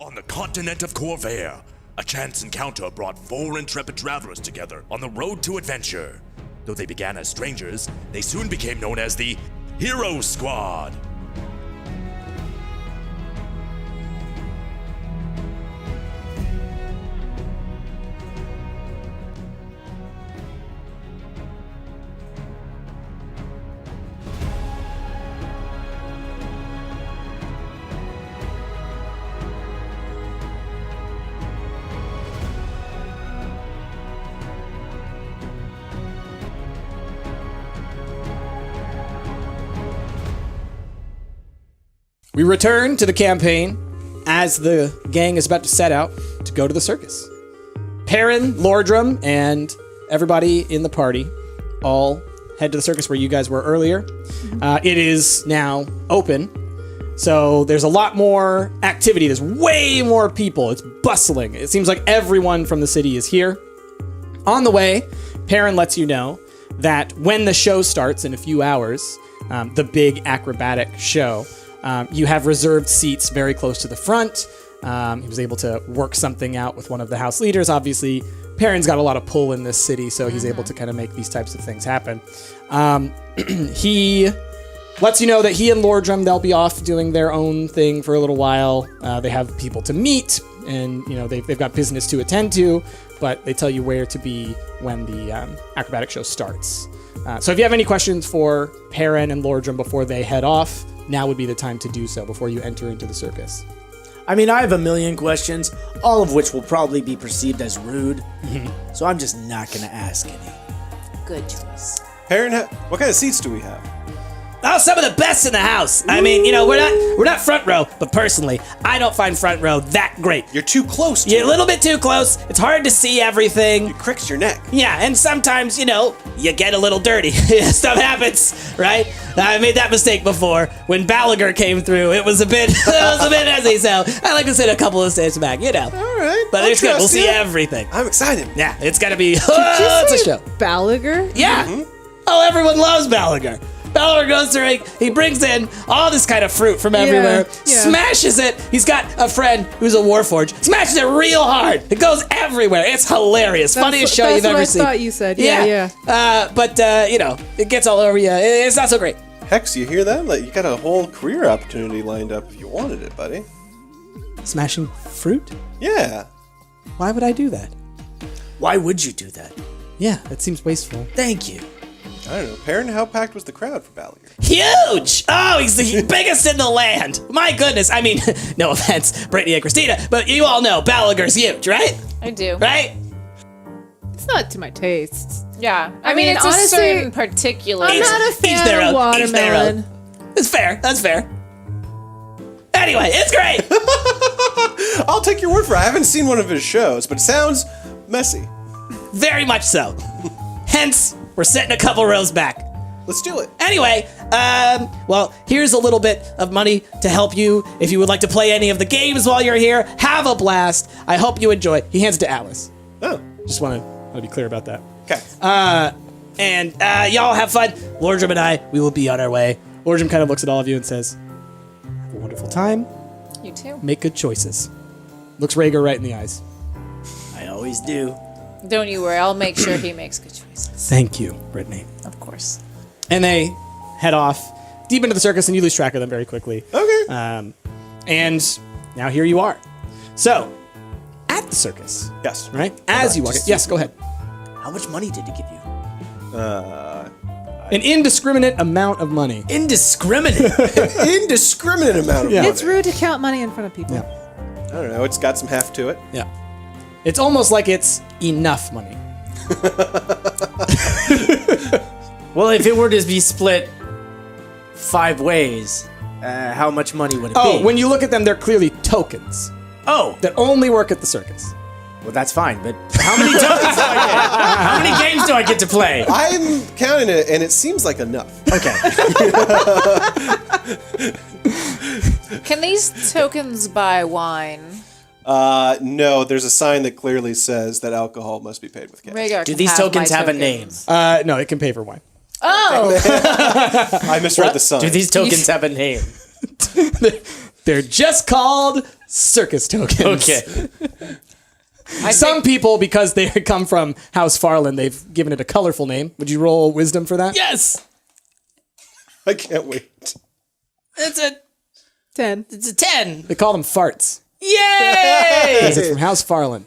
On the continent of Khorvaire, a chance encounter brought 4 intrepid travelers together on the road to adventure. Though they began as strangers, they soon became known as the Hero Squad. We return to the campaign as the gang is about to set out to go to the circus. Perrin, Lordrum, and everybody in the party all head to the circus where you guys were earlier. It is now open, so there's a lot more activity. There's way more people. It's bustling. It seems like everyone from the city is here. On the way, Perrin lets you know that when the show starts in a few hours, the big acrobatic show, you have reserved seats very close to the front. He was able to work something out with one of the house leaders. Obviously, Perrin's got a lot of pull in this city, so he's able to kind of make these types of things happen. He lets you know that he and Lordrum, they'll be off doing their own thing for a little while. They have people to meet, and they've got business to attend to, but they tell you where to be when the acrobatic show starts. So if you have any questions for Perrin and Lordrum before they head off, now would be the time to do so before you enter into the circus. I mean, I have a million questions, all of which will probably be perceived as rude, so I'm just not going to ask any. Good choice. Perrin, what kind of seats do we have? Oh, some of the best in the house. I mean, we're not front row, but personally, I don't find front row that great. You're too close to You're a little bit too close. It's hard to see everything. It cricks your neck. Yeah, and sometimes, you get a little dirty. Stuff happens, right? I made that mistake before. When Balaguer came through, it was a bit messy, so I like to sit a couple of steps back, All right. But it's good. We'll see everything. I'm excited. Yeah, it's got to be, it's a show. Balaguer? Yeah. Oh, everyone loves Balaguer. Balaguer goes through, he brings in all this kind of fruit from everywhere, smashes it. He's got a friend who's a warforged, smashes it real hard. It goes everywhere. It's hilarious. Funniest show you've ever seen. That's what I thought you said. Yeah. But it gets all over you. It's not so great. Hex, you hear that? Like, you got a whole career opportunity lined up if you wanted it, buddy. Smashing fruit? Yeah. Why would I do that? Why would you do that? Yeah, that seems wasteful. Thank you. I don't know. Perrin, how packed was the crowd for Balaguer? Huge! Oh, he's the biggest in the land. My goodness. I mean, no offense, Brittany and Christina, but you all know Balaguer's huge, right? I do. Right? It's not to my tastes. Yeah. I mean, it's honestly, a certain particular. I'm not a fan of watermelon. It's fair. That's fair. Anyway, it's great. I'll take your word for it. I haven't seen one of his shows, but it sounds messy. Very much so. Hence, we're sitting a couple rows back. Let's do it. Anyway, well, here's a little bit of money to help you if you would like to play any of the games while you're here. Have a blast. I hope you enjoy. He hands it to Alice. Oh. Just want to be clear about that. Okay. And y'all have fun. Lordrum and I, we will be on our way. Lordrum kind of looks at all of you and says, have a wonderful time. You too. Make good choices. Looks Rhaegar right in the eyes. I always do. Don't you worry. I'll make sure he makes good choices. Thank you, Brittany. Of course. And they head off deep into the circus, and you lose track of them very quickly. Okay. And now here you are. So, at the circus. Yes. Right? As you walk in. Yes, go ahead. How much money did he give you? An indiscriminate amount of money. Indiscriminate. Indiscriminate amount of money. It's rude to count money in front of people. Yeah. I don't know. It's got some heft to it. Yeah. It's almost like it's enough money. Well, if it were to be split 5 ways, how much money would it be? Oh, when you look at them, they're clearly tokens Oh, that only work at the circus. well, that's fine, but how many tokens do I get? How many games do I get to play? I'm counting it, and it seems like enough. Okay. Can these tokens buy wine? No, there's a sign that clearly says that alcohol must be paid with cash. Rhaegar Do can these have tokens my have a name? tokens. No, it can pay for wine. Oh! I misread the sign. Do these tokens have a name? They're just called circus tokens. Okay. Some people, because they come from House Farland, they've given it a colorful name. Would you roll wisdom for that? Yes. I can't wait. It's a 10. 10. They call them farts. Yay! Because it's from House Farland.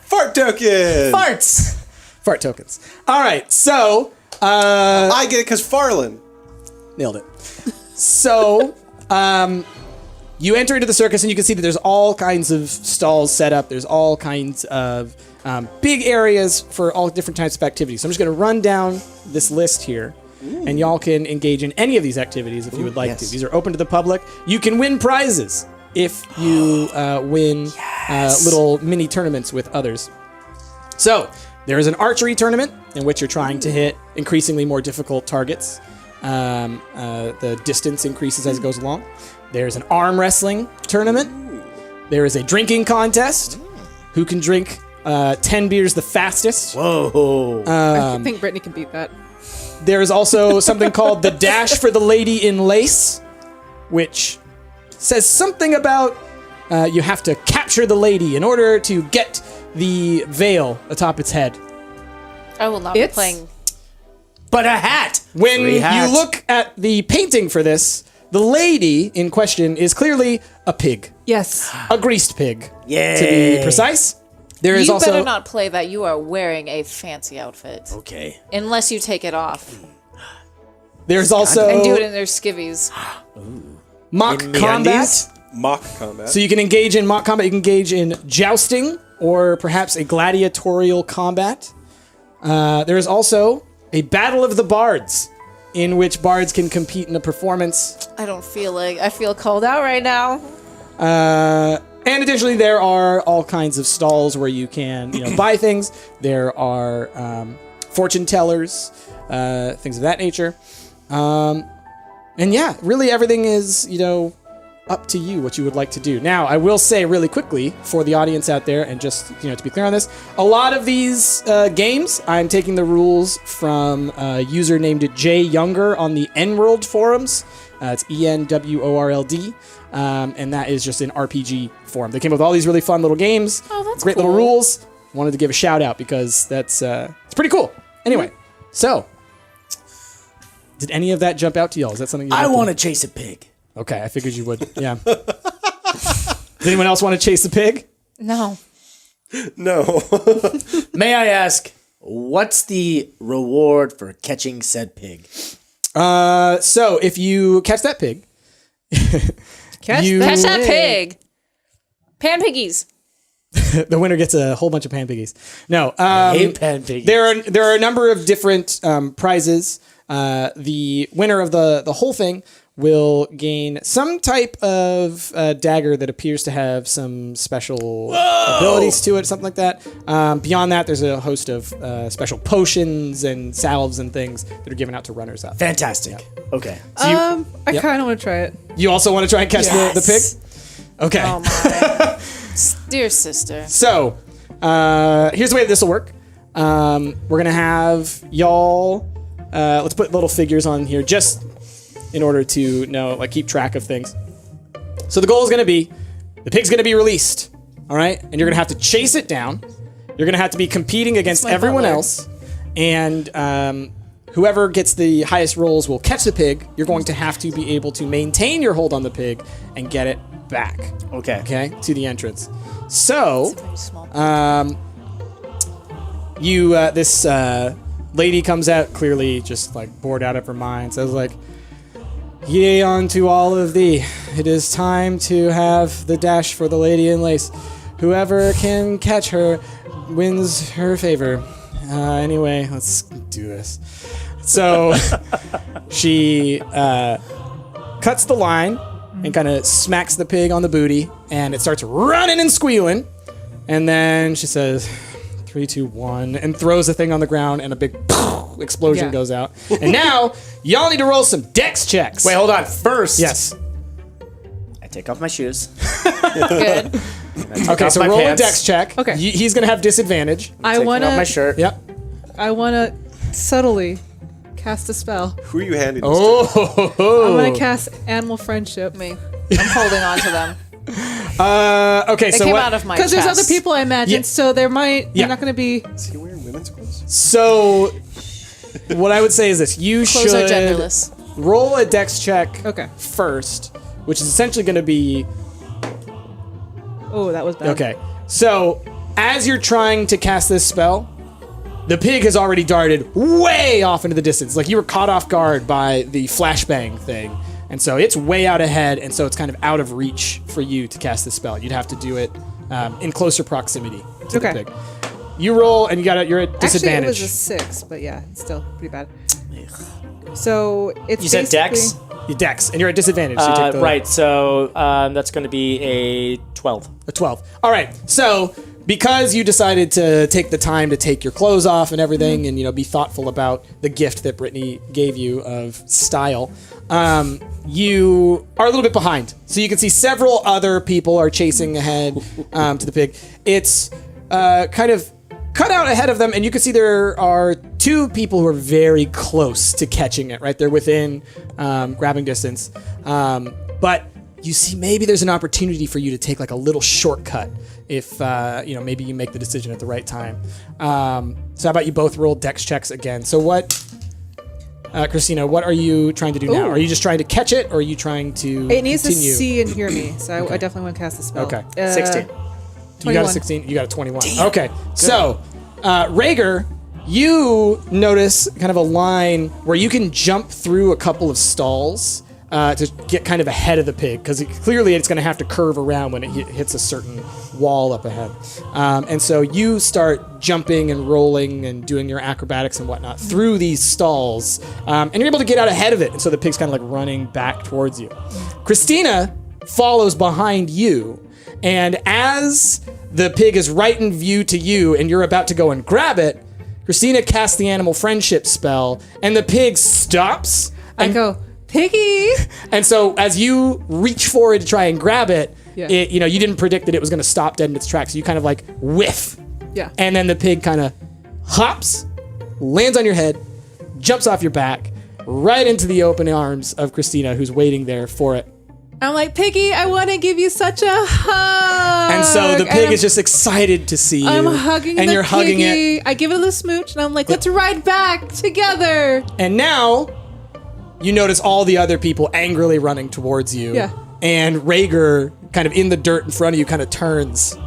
Fart token. Farts. Fart tokens. All right, so I get it because Farland. nailed it. So, you enter into the circus and you can see that there's all kinds of stalls set up. There's all kinds of big areas for all different types of activities. So I'm just going to run down this list here. And y'all can engage in any of these activities if you would like to. These are open to the public. You can win prizes if you win little mini tournaments with others. So, there is an archery tournament in which you're trying to hit increasingly more difficult targets. The distance increases as it goes along. There's an arm wrestling tournament. There is a drinking contest. Who can drink 10 beers the fastest? Whoa. I think Brittany can beat that. There is also something called the Dash for the Lady in Lace, which says something about you have to capture the lady in order to get the veil atop its head. I will not be It's- playing. But a hat. When Free hat. you look at the painting for this, the lady in question is clearly a pig, Yes. a greased pig, Yay. to be precise. There is You also better not play that. You are wearing a fancy outfit. Okay. Unless you take it off there's also and do it in their skivvies. mock In combat. MeUndies? Mock combat. So you can engage in mock combat. You can engage in jousting or perhaps a gladiatorial combat. There is also a battle of the bards, in which bards can compete in a performance. I don't feel like I feel called out right now. And additionally, there are all kinds of stalls where you can, buy things. There are fortune tellers, things of that nature. And yeah, really everything is, up to you what you would like to do. Now, I will say really quickly for the audience out there, and just, to be clear on this, a lot of these games, I'm taking the rules from a user named Jay Younger on the Enworld forums. It's ENWORLD. And that is just an RPG forum. They came up with all these really fun little games. Oh, that's great cool. little rules. Wanted to give a shout out because that's it's pretty cool. Anyway, so did any of that jump out to y'all? Is that something you I want want to chase a pig. Okay, I figured you would. Yeah. Does anyone else want to chase a pig? No. No. May I ask, what's the reward for catching said pig? So if you catch that pig, Catch you, Catch that pig. Pan piggies. the winner gets a whole bunch of pan piggies. No, I hate pan piggies. there are a number of different prizes. The winner of the whole thing will gain some type of dagger that appears to have some special abilities to it, something like that. Beyond that, there's a host of special potions and salves and things that are given out to runners up. Fantastic. Okay. I kind of want to try it. You also want to try and catch the pig? Okay. Oh my. Dear sister. So, here's the way this will work. We're going to have y'all, let's put little figures on here just in order to keep track of things. So the goal is going to be, the pig's going to be released, all right? And you're going to have to chase it down. You're going to have to be competing against my everyone butler. else. And whoever gets the highest rolls will catch the pig. You're going to have to be able to maintain your hold on the pig and get it back, Okay. to the entrance. So, Very small. this lady comes out clearly just like bored out of her mind. Says like, "Yea unto all of thee, it is time to have the dash for the lady in lace. Whoever can catch her wins her favor. Anyway, let's do this." So she cuts the line and kind of smacks the pig on the booty, and it starts running and squealing. And then she says, 3, 2, 1, and throws the thing on the ground, and a big explosion Yeah. goes out. And now, y'all need to roll some dex checks. Wait, hold on. First, Yes. I take off my shoes. Good. Okay, so my roll pants. a dex check. Okay. He's going to have disadvantage. I Taking want off my to. shirt. Yep. I want to subtly cast a spell. Who are you handing this Oh, I'm gonna cast animal friendship. Me. I'm holding on to them. Okay, They so came what? out of my Because there's other chest. people I imagine, Yeah. so there might. Yeah. They're not going to be. Is he wearing women's clothes? So what I would say is this: you Clothes are should genderless. roll a dex check Okay. first, which is essentially going to be Oh, that was bad. okay. So as you're trying to cast this spell, the pig has already darted way off into the distance. Like you were caught off guard by the flashbang thing. And so it's way out ahead, and so it's kind of out of reach for you to cast this spell. You'd have to do it in closer proximity to Okay. the pig. You roll, and you're at disadvantage. Actually, it was a 6, but yeah, it's still pretty bad. So it's You said dex? basically- You dex, and you're at disadvantage. So you take the, Right, so that's going to be a 12. A 12. All right. So because you decided to take the time to take your clothes off and everything, and be thoughtful about the gift that Brittany gave you of style, you are a little bit behind. So you can see several other people are chasing ahead to the pig. It's kind of cut out ahead of them, and you can see there are two people who are very close to catching it. Right, they're within grabbing distance, but you see maybe there's an opportunity for you to take like a little shortcut if maybe you make the decision at the right time. So how about you both roll dex checks again? So what, Christina, what are you trying to do now? Ooh. Are you just trying to catch it, or are you trying to It needs continue? to see and hear me, so I definitely want to cast the spell. Okay. 16. You got a 21. 16. You got a 21. Okay. So, Rhaegar, you notice kind of a line where you can jump through a couple of stalls to get kind of ahead of the pig, because clearly it's going to have to curve around when it hits a certain wall up ahead. And so you start jumping and rolling and doing your acrobatics and whatnot through these stalls, and you're able to get out ahead of it. And so the pig's kind of like running back towards you. Christina follows behind you, and as the pig is right in view to you and you're about to go and grab it, Christina casts the animal friendship spell, and the pig stops. I go, Piggy! And so as you reach forward to try and grab it, Yeah. you didn't predict that it was going to stop dead in its tracks. So you kind of like whiff. Yeah. And then the pig kind of hops, lands on your head, jumps off your back, right into the open arms of Christina, who's waiting there for it. I'm like, Piggy, I want to give you such a hug. And so the pig I'm- is just excited to see you. I'm hugging and the you're hugging it. piggy. I give it a little smooch, and I'm like, let's ride back together. And now you notice all the other people angrily running towards you. Yeah. And Rhaegar, kind of in the dirt in front of you, kind of turns,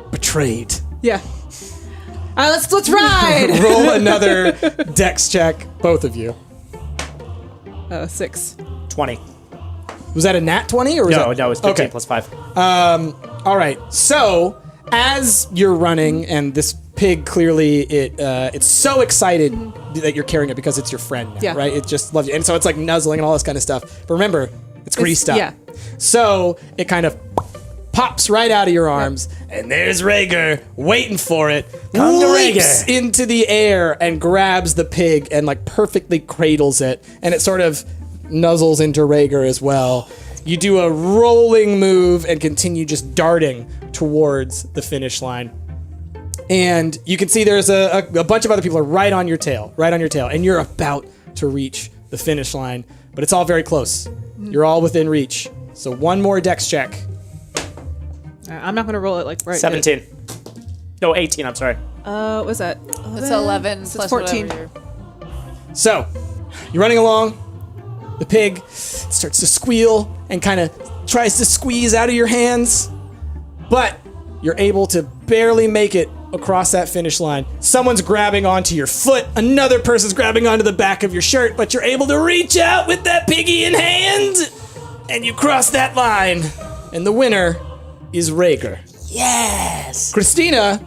betrayed. Yeah. Let's ride. Roll another dex check, both of you. 6. 20. Was that a nat 20 or was No, that? no, it's 15 okay. plus 5. All right. So as you're running, and this pig clearly it's so excited that you're carrying it because it's your friend now, Yeah. right? It just loves you, and so it's like nuzzling and all this kind of stuff. But remember, it's greased up. yeah. So it kind of pops right out of your arms, and there's Rhaegar waiting for it. Come to leaps Rhaegar. into the air and grabs the pig and like perfectly cradles it, and it sort of nuzzles into Rhaegar as well. You do a rolling move and continue just darting towards the finish line. And you can see there's a bunch of other people are right on your tail, and you're about to reach the finish line, but it's all very close. You're all within reach. So one more dex check. I'm not going to roll it like right. 17. No, 18, I'm sorry. What's that? It's 11 So plus it's 14. whatever So you're running along. The pig starts to squeal and kind of tries to squeeze out of your hands, but you're able to barely make it across that finish line. Someone's grabbing onto your foot. Another person's grabbing onto the back of your shirt, but you're able to reach out with that piggy in hand, and you cross that line. And the winner is Rhaegar. Yes! Christina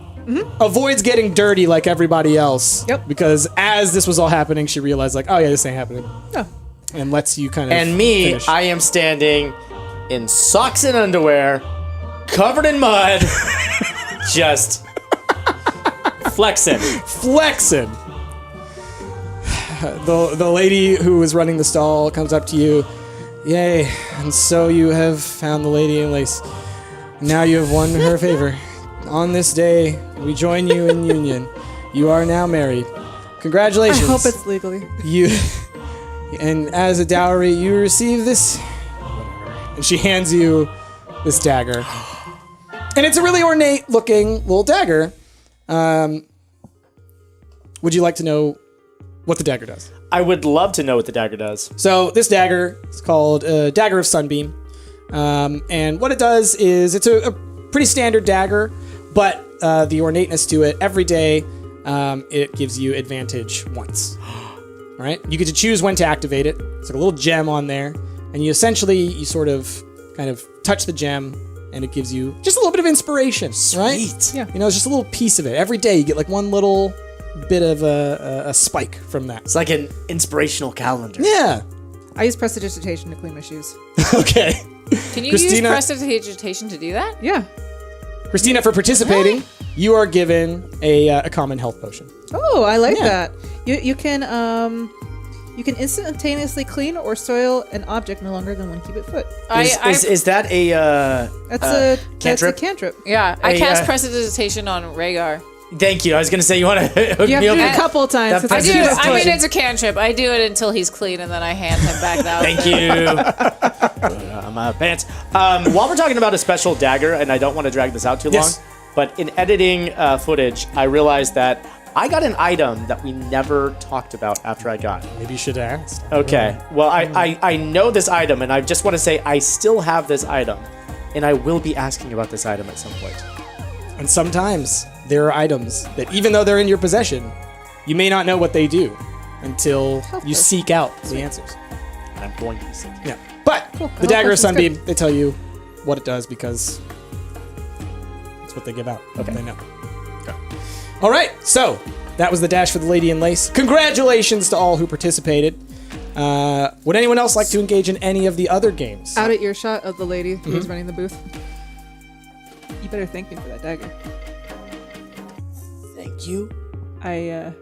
avoids getting dirty like everybody else. Yep. Because as this was all happening, she realized like, oh yeah, this ain't happening. Oh. And lets you kind of And me, finish. I am standing in socks and underwear, covered in mud, just flexing. flexing. The lady who was running the stall comes up to you. Yay, and so you have found the lady in lace. Now you have won her favor. On this day, we join you in union. You are now married. I Congratulations. hope it's legally. You, and as a dowry, you receive this. And she hands you this dagger. And it's a really ornate looking little dagger. Would you like to know what the dagger does? I would love to know what the dagger does. So this dagger is called Dagger of Sunbeam. And what it does is it's a pretty standard dagger, but the ornateness to it, every day, it gives you advantage once. All right? You get to choose when to activate it. It's like a little gem on there. And you sort of kind of touch the gem, and it gives you just a little bit of inspiration, right? Yeah. You know, it's just a little piece of it. Every day you get like one little bit of a spike from that. It's like an inspirational calendar. Yeah. I use prestidigitation to clean my shoes. Okay. Can you Christina- use prestidigitation to do that? Yeah. Christina, for participating, you are given a common health potion. Oh, I like Yeah. that. You can instantaneously clean or soil an object no longer than 1 cubic foot. Is that a That's cantrip? That's a cantrip. Yeah, I Hey, cast prestidigitation on Rhaegar. Thank you. I was gonna say you want to hook You have me to up. do it a couple of times. That It's I like do. Prestidigitation. I mean, it's a cantrip. I do it until he's clean, and then I hand him back the outfit. Thank you. My pants. While we're talking about a special dagger, and I don't want to drag this out too long, Yes. but in editing footage, I realized that I got an item that we never talked about after I got it. Maybe you should have asked. Okay. Well, I know this item, and I just want to say I still have this item, and I will be asking about this item at some point. And sometimes there are items that, even though they're in your possession, you may not know what they do until you seek out the answers. And I'm going to be sick. Yeah. But the Dagger of Sunbeam, they tell you what it does because it's what they give out. Okay. They know. Okay. All right. So that was the dash for the Lady in Lace. Congratulations to all who participated. Would anyone else like to engage in any of the other games? Out at earshot of the lady who was running the booth. You better thank me for that dagger. Thank you. I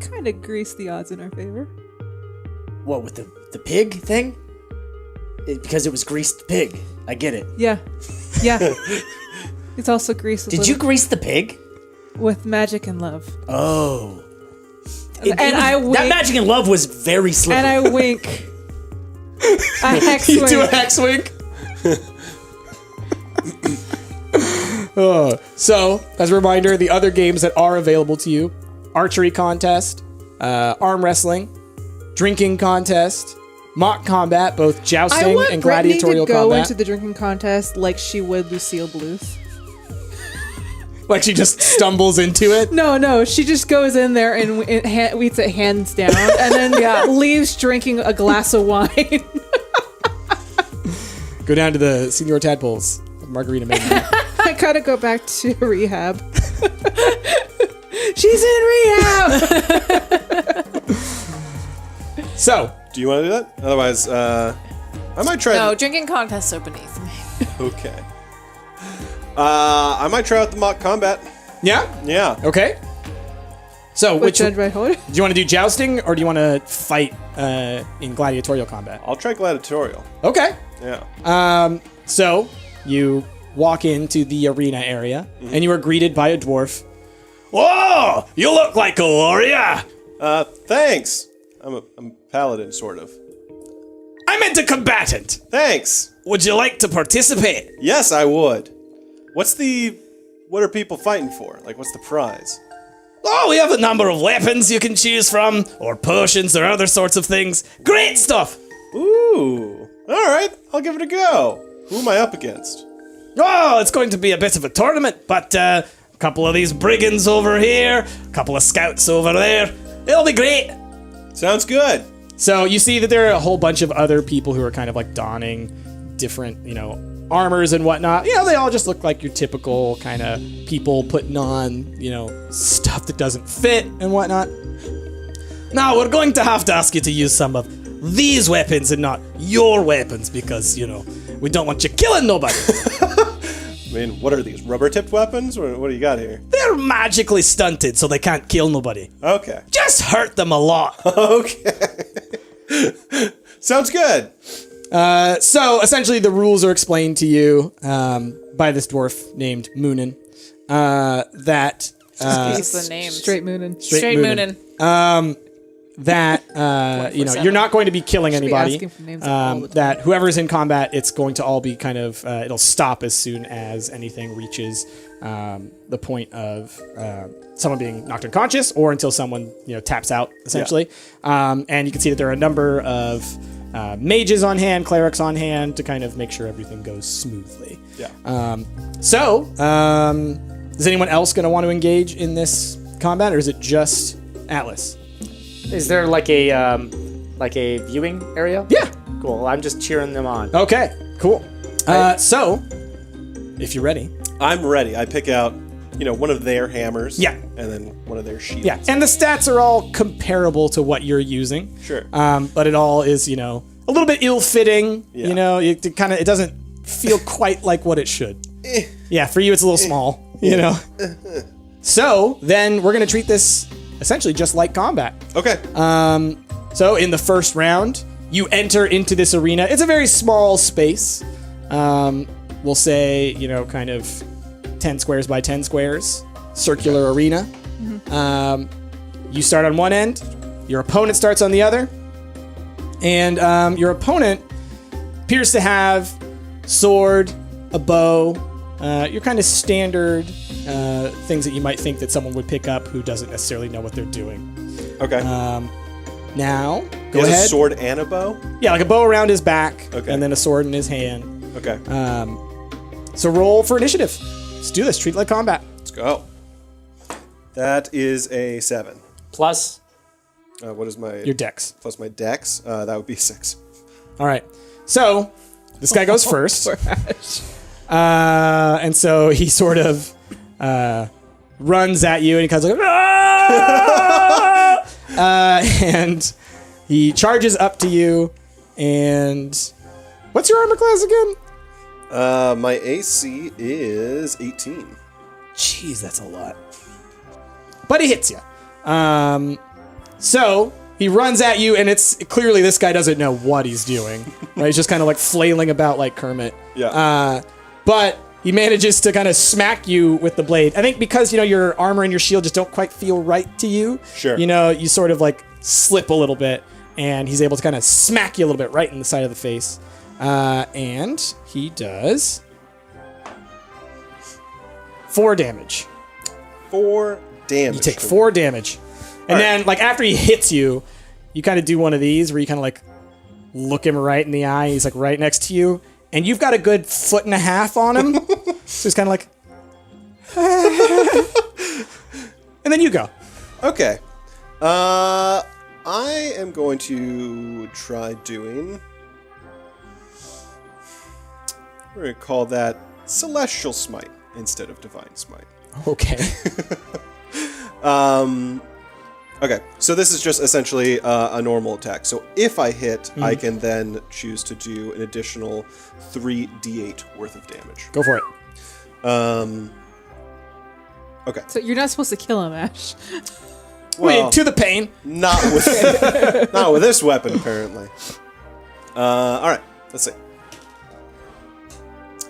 kind of greased the odds in our favor. What, with the pig thing? Because it was greased pig. I get it. Yeah. Yeah. It's also greased Did you grease the pig? with magic and love. Oh. I wink. That magic and love was very slippery. And I wink. A hex You wink. do a hex wink. So, as a reminder, the other games that are available to you: archery contest, arm wrestling, drinking contest, mock combat, both I jousting want and Brittany gladiatorial to go combat. into the drinking contest like she would Lucille Bluth. Like she just stumbles into it. No, she just goes in there and eats it hands down, and then leaves drinking a glass of wine. Go down to the Senor Tadpoles Margarita Maiden. I gotta go back to rehab. She's in rehab. So, Do you want to do that? Otherwise, I might try. No, drinking contests are beneath me. Okay. I might try out the mock combat. yeah, Yeah. okay. So, which Judge do right holder? you want to do, jousting or do you want to fight in gladiatorial combat? I'll try gladiatorial. Okay. Yeah. So you walk into the arena area, and you are greeted by a dwarf. Whoa! You look like a warrior. Thanks. I'm a paladin, sort of. I meant a combatant. Thanks. Would you like to participate? Yes, I would. What are people fighting for? Like, what's the prize? Oh, we have a number of weapons you can choose from, or potions, or other sorts of things. Great stuff. Ooh. All right. I'll give it a go. Who am I up against? Oh, it's going to be a bit of a tournament, but a couple of these brigands over here, a couple of scouts over there. It'll be great. Sounds good. So you see that there are a whole bunch of other people who are kind of like donning different, armors and whatnot. They all just look like your typical kind of people putting on, stuff that doesn't fit and whatnot. Now, we're going to have to ask you to use some of these weapons and not your weapons because, we don't want you killing nobody. I mean, what are these? Rubber-tipped weapons? What do you got here? They're magically stunted so they can't kill nobody. Okay. Just hurt them a lot. Okay. Sounds good. So essentially the rules are explained to you by this dwarf named Moonin. That That's the name. Straight moonin. Straight Moonin. moonin. that you're not going to be killing Should be anybody. asking for names all the time. That whoever's in combat, it's going to all be kind of it'll stop as soon as anything reaches the point of someone being knocked unconscious or until someone taps out essentially. And you can see that there are a number of mages on hand, clerics on hand to kind of make sure everything goes smoothly. Yeah. Is anyone else going to want to engage in this combat, or is it just Atlas? Is there like a viewing area? Yeah. Cool. I'm just cheering them on. Okay. Cool. So, if you're ready. I'm ready. I pick out, one of their hammers. Yeah. And then one of their shields. Yeah, and the stats are all comparable to what you're using. Sure. But it all is, a little bit ill-fitting. Yeah. It doesn't feel quite like what it should. Yeah, for you it's a little small. So then we're gonna treat this essentially just like combat. Okay. So in the first round, you enter into this arena. It's a very small space. We'll say, kind of 10 squares by 10 squares, circular arena. You start on one end, your opponent starts on the other, and your opponent appears to have sword, a bow, your kind of standard things that you might think that someone would pick up who doesn't necessarily know what they're doing. Okay. Now, He go has ahead. a sword and a bow? Yeah, like a bow around his back, Okay. and then a sword in his hand. Okay. So roll for initiative. Let's do this. Treat it like combat. Let's go. That is a 7. Plus, What is my... Your dex. Plus my dex? That would be 6. All right. So this guy goes first. And so he sort of runs at you, and he kind of like, and he charges up to you. And what's your armor class again? My AC is 18. Jeez, that's a lot. But he hits you. So he runs at you, and it's clearly this guy doesn't know what he's doing. Right? He's just kind of like flailing about like Kermit. Yeah. But he manages to kind of smack you with the blade. I think because, your armor and your shield just don't quite feel right to you. Sure. You sort of like slip a little bit, and he's able to kind of smack you a little bit right in the side of the face. And he does 4 damage. 4 damage. You take 4 damage. And then, like, after he hits you, you kind of do one of these where you kind of, like, look him right in the eye. He's, like, right next to you. And you've got a good 1.5 foot on him. So he's kind of like... and then you go. Okay. I am going to try doing... We're going to call that Celestial Smite instead of Divine Smite. Okay. Okay, so this is just essentially a normal attack. So if I hit, I can then choose to do an additional 3d8 worth of damage. Go for it. Okay. So you're not supposed to kill him, Ash. Well, To the pain. not with not with this weapon, apparently. All right, let's see.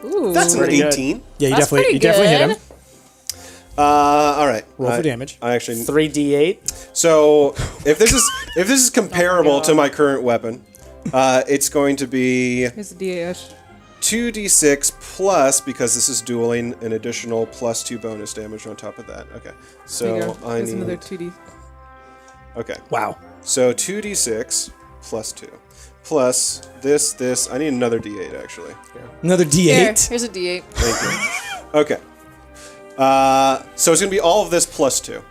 Ooh. That's an Pretty good. 18. Yeah, you That's definitely pretty hit him. good. All right. Roll for damage. I actually 3d8. So if this is comparable to my current weapon, it's going to be Here's the DA, Ash. 2d6 plus, because this is dueling, an additional plus 2 bonus damage on top of that. Okay, There you so go. I Here's need. another 2D. Okay, Wow. so 2d6 plus 2 plus this. I need another d8 actually. Another Here, D8. here's a D8. Thank you. Okay. So it's gonna be all of this plus 2.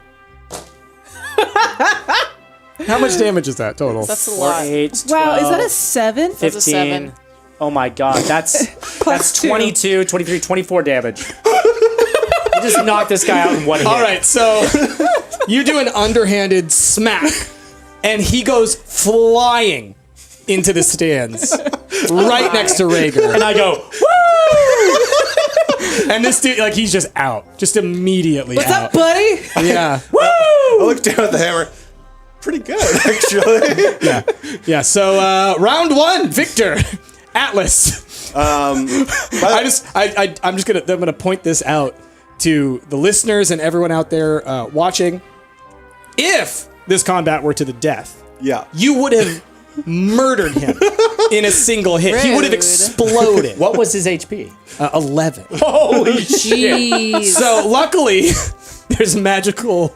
How much damage is that total? That's a 4, lot. 8, 12, Wow, is that a 7? That's a 7. Oh my god, that's Plus 2. 22, 23, 24 damage. You just knocked this guy out in one hit. All right, so you do an underhanded smack, and he goes flying into the stands right next to Rhaegar. And I go, And this dude, like, he's just out. Just immediately What's out. up, buddy? Yeah. I look down at the hammer. Pretty good, actually. Yeah, so round 1, Victor. Atlas. I'm just gonna point this out to the listeners and everyone out there watching. If this combat were to the death, Yeah. you would have murdered him in a single hit. He would have Rude. exploded. What was his HP? 11. Holy shit. Jeez. So luckily, there's a magical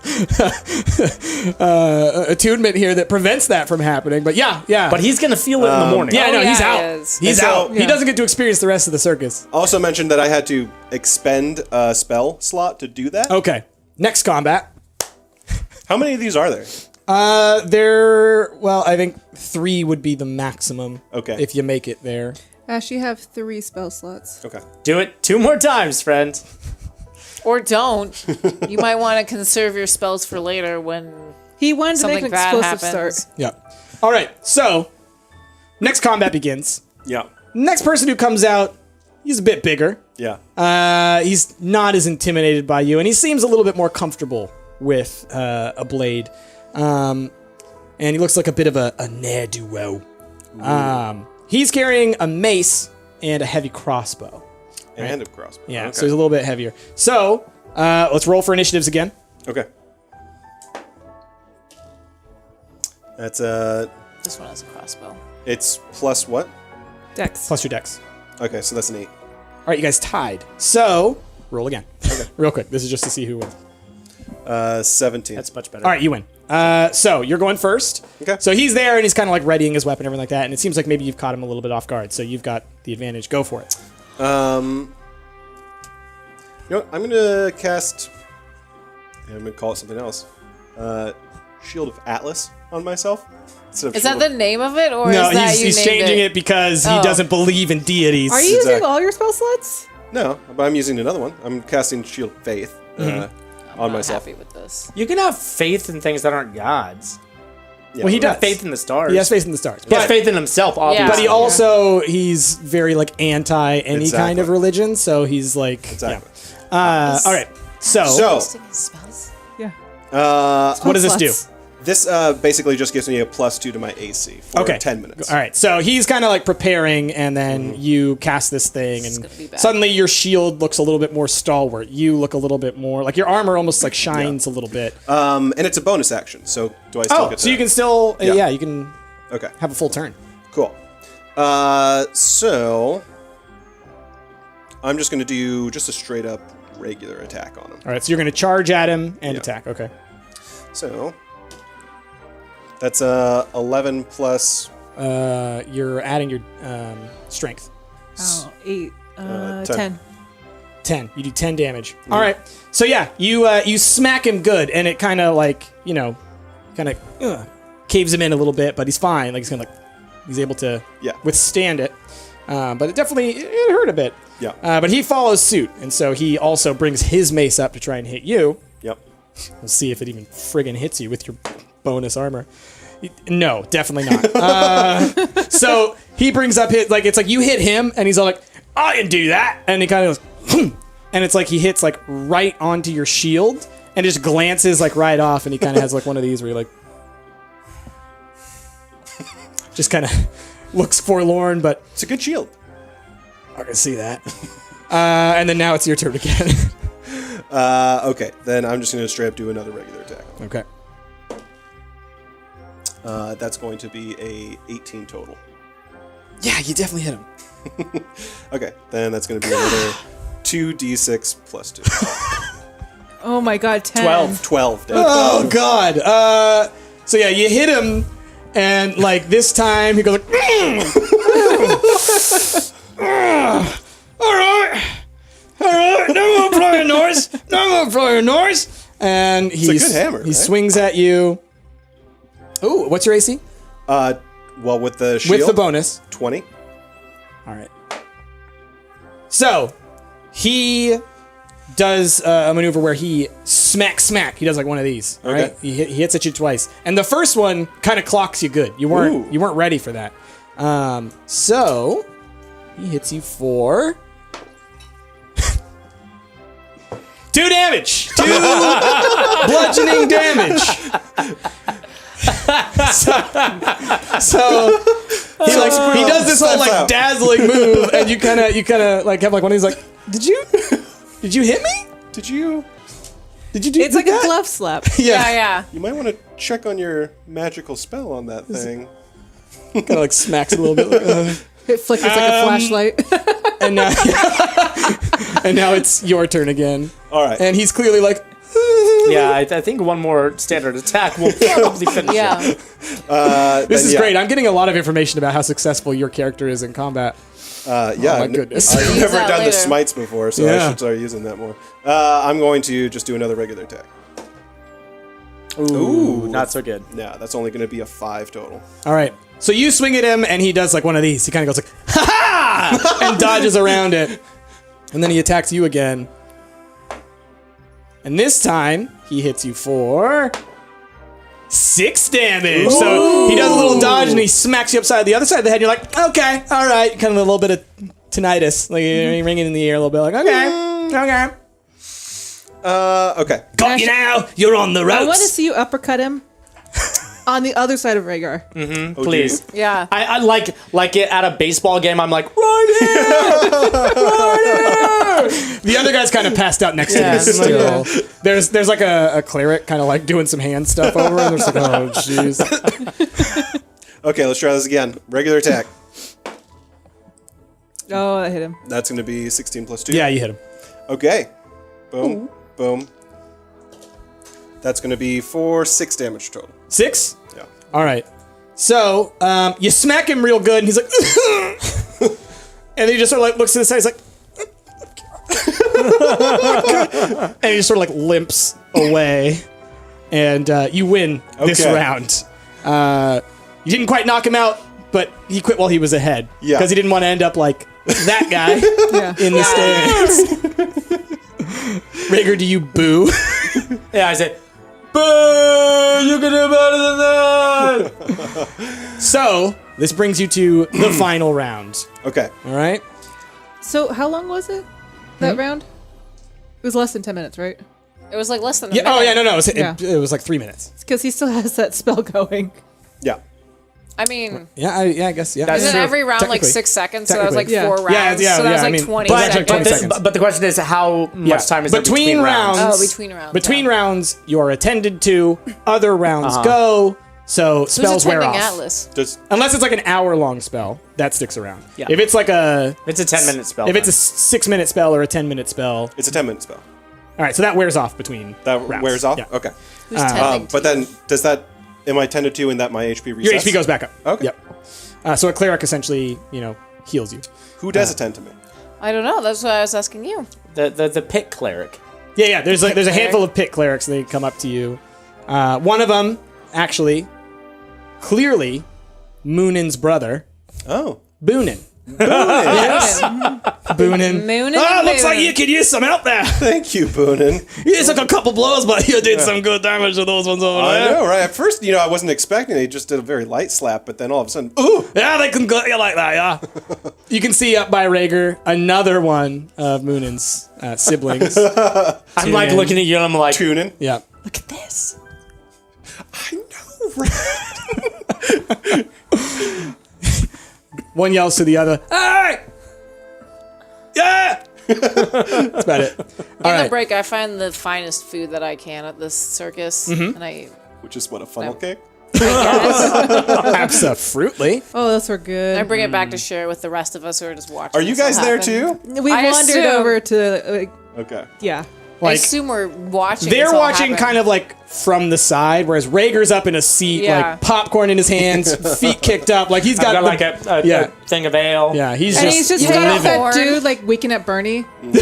attunement here that prevents that from happening. But yeah. But he's going to feel it in the morning. Yeah, no, yeah, he's he out. is. He's And so- out. He doesn't get to experience the rest of the circus. Also mentioned that I had to expend a spell slot to do that. Okay. Next combat. How many of these are there? Well, I think 3 would be the maximum. Okay. If you make it there. Ash, you have 3 spell slots. Okay. Do it 2 more times, friend. Or don't. You might want to conserve your spells for later when He wanted to make something an bad explosive happens. start. Yeah. All right. So, next combat begins. Yeah. Next person who comes out, he's a bit bigger. Yeah. He's not as intimidated by you, and he seems a little bit more comfortable with a blade. And he looks like a bit of a ne'er-do-well. He's carrying a mace and a heavy crossbow. And a crossbow. Yeah, Okay. so he's a little bit heavier. So, let's roll for initiatives again. Okay. That's This one has a crossbow. it's plus what? Dex. Plus your dex. Okay, so that's an 8. All right, you guys tied. So, roll again. Okay. Real quick. This is just to see who wins. 17. That's much better. All right, you win. So you're going first. Okay. So he's there and he's kind of like readying his weapon and everything like that. And it seems like maybe you've caught him a little bit off guard. So you've got the advantage. Go for it. You know what? I'm gonna cast. I'm gonna call it something else. Shield of Atlas on myself. Instead of Is that Shield the of- name of it, or No, is that he's you named changing it because he Oh. doesn't believe in deities. Are you using Exactly. all your spell slots? No, but I'm using another one. I'm casting Shield of Faith on I'm myself. happy with this. You can have faith in things that aren't gods. Yeah. Well, he You have does. faith in the stars. He has faith in the stars. He has But, faith in himself, obviously. but he Yeah. also, he's very like anti any kind of Exactly. religion. So he's like, Exactly. yeah. All right. So, So, Boosting his spells? Yeah. what does this do? Slots. this basically just gives me a +2 to my AC for Okay. 10 minutes. All right. So he's kind of like preparing, and then you cast this thing, and gonna be bad. suddenly your shield looks a little bit more stalwart. You look a little bit more like your armor almost like shines a little bit. And it's a bonus action, so do I still get So you that? can still, Yeah. yeah, you can Okay, have a full turn. cool. So I'm just going to do just a straight up regular attack on him. All right. So you're going to charge at him and Yeah. attack. Okay. So that's 11 plus You're adding your strength. Oh, 8. 10. 10. 10. You do 10 damage. All right. So yeah, you smack him good, and it kind of like caves him in a little bit, but he's fine. Like he's able to Yeah. withstand it. But it hurt a bit. Yeah. But he follows suit, and so he also brings his mace up to try and hit you. Yep. We'll see if it even friggin' hits you with your bonus armor. No, definitely not. So he brings up it's like you hit him, and he's all like, I didn't do that. And he kind of goes, and it's like he hits like right onto your shield and just glances like right off, and he kind of has like one of these where you're like, just kind of looks forlorn, but It's a good shield. I can see that. And then now it's your turn again. Okay, then I'm just going to straight up do another regular attack. Okay. That's going to be a 18 total. Yeah, you definitely hit him. Okay, then that's going to be another 2d6 plus 2. Oh my god, 10. 12 damage. Oh God. So yeah, you hit him, and like this time he goes like, all right, no more flying noise, and a good hammer, he right? swings at you. Ooh, what's your AC? Well, with the shield, With the bonus. 20. All right. So he does a maneuver where he smack. He does like one of these. All Okay. right. He hits at you twice, and the first one kind of clocks you good. You weren't ready for that. So he hits you for 2 damage. 2 bludgeoning damage. So he does this whole like dazzling move, and you kind of like have like one of these like, did you hit me? Did you Did you do It's like that? a glove slap. Yeah. You might want to check on your magical spell on that thing. Kind of like smacks a little bit. Like, It flickers like a flashlight. and now, and now it's your turn again. All right. And he's clearly like, Yeah, I think one more standard attack will probably finish Yeah. it. this is great. I'm getting a lot of information about how successful your character is in combat. Yeah, my goodness. I've Use never that done the later. smites before, so Yeah. I should start using that more. I'm going to just do another regular attack. Ooh, not so good. Yeah, that's only going to be a 5 total. All right. So you swing at him, and he does like one of these. He kind of goes like, ha ha! And dodges around it. And then he attacks you again. And this time, he hits you for 6 damage. Ooh. So he does a little dodge, and he smacks you upside the other side of the head. And you're like, okay, all right. Kind of a little bit of tinnitus. Like you're ringing in the ear a little bit. Like, okay. Okay. Got you now. You're on the ropes. I want to see you uppercut him on the other side of Rhaegar. Oh, Please. Yeah. I like it at a baseball game. I'm like, right here! The other guy's kind of passed out next to Yeah. you still. There's like a cleric kind of like doing some hand stuff over, and there's like, oh jeez. Okay, let's try this again. Regular attack. Oh, I hit him. That's going to be 16 plus 2. Yeah, you hit him. Okay. Boom. Boom. That's going to be for 6 damage total. 6? Yeah. All right. So you smack him real good, and he's like, and then he just sort of like looks to the side. He's like, and he just sort of like limps away, and you win this Okay. round. You didn't quite knock him out, but he quit while he was ahead. Yeah. Because he didn't want to end up like that guy Yeah. in the stands. Rhaegar, do you boo? Yeah, I said, Boo! You can do better than that! So, this brings you to the final round. Okay. All right? So how long was it? That round? It was less than 10 minutes, right? It was like less than a Yeah. minute. Oh, yeah, no. Yeah. It was like 3 minutes. Because he still has that spell going. Yeah. I mean, Yeah, I guess, yeah. That's isn't true. every round like Technically. 6 seconds? So that was like Technically. 4 rounds. Yeah, so that was I like mean, 20 but- seconds. 20 seconds. but the question is, how much time is there between rounds? Oh, between rounds. Between yeah. rounds, you are attended to. Other rounds go. So Who's spells wear attending off. Atlas? Does Unless it's like an hour-long spell, that sticks around. Yeah. If it's like a... It's a 10-minute spell. If it's a 6-minute spell or a 10-minute spell. It's a 10-minute spell. All right, so that wears off between That rounds. wears off? Yeah. Okay. Who's tending to But then, does that... Am I tended to and that my HP resets? Your HP goes back up. Okay. Yep. So a cleric essentially, heals you. Who does attend to me? I don't know. That's why I was asking you. the pit cleric. Yeah. There's a handful of pit clerics. They come up to you. One of them, actually, clearly, Moonin's brother, Oh. Boonin. Yes. Boonin. Moonin' Oh, and looks like Boonin'. you could use some help there. Thank you, Boonin. You took a couple blows, but you did some good damage to those ones over I there. know, right? At first, I wasn't expecting it. He just did a very light slap, but then all of a sudden, ooh! Yeah, they can gut you like that, yeah. You can see up by Rhaegar another one of Moonin's siblings. I'm like looking at you and I'm like, Tuning. Yeah. look at this. I know, right? One yells to the other, "Hey! Yeah!" That's about it. All In the right. break, I find the finest food that I can at this circus, Mm-hmm. and I Which is what, a funnel cake? guess Absolutely. Oh, those were good. I bring it back to share with the rest of us who are just watching. Are you this all guys there happen. too? We I wandered assume- over to, Okay. yeah. I Like, assume we're watching. they're this all watching happen. kind of like from the side, whereas Rhaegar's up in a seat, Yeah. like popcorn in his hands, feet kicked up, like he's I've got, got the- like a yeah. thing of ale. Yeah, he's And just, he's just You got like a that horn. dude, like Weekend at Bernie. You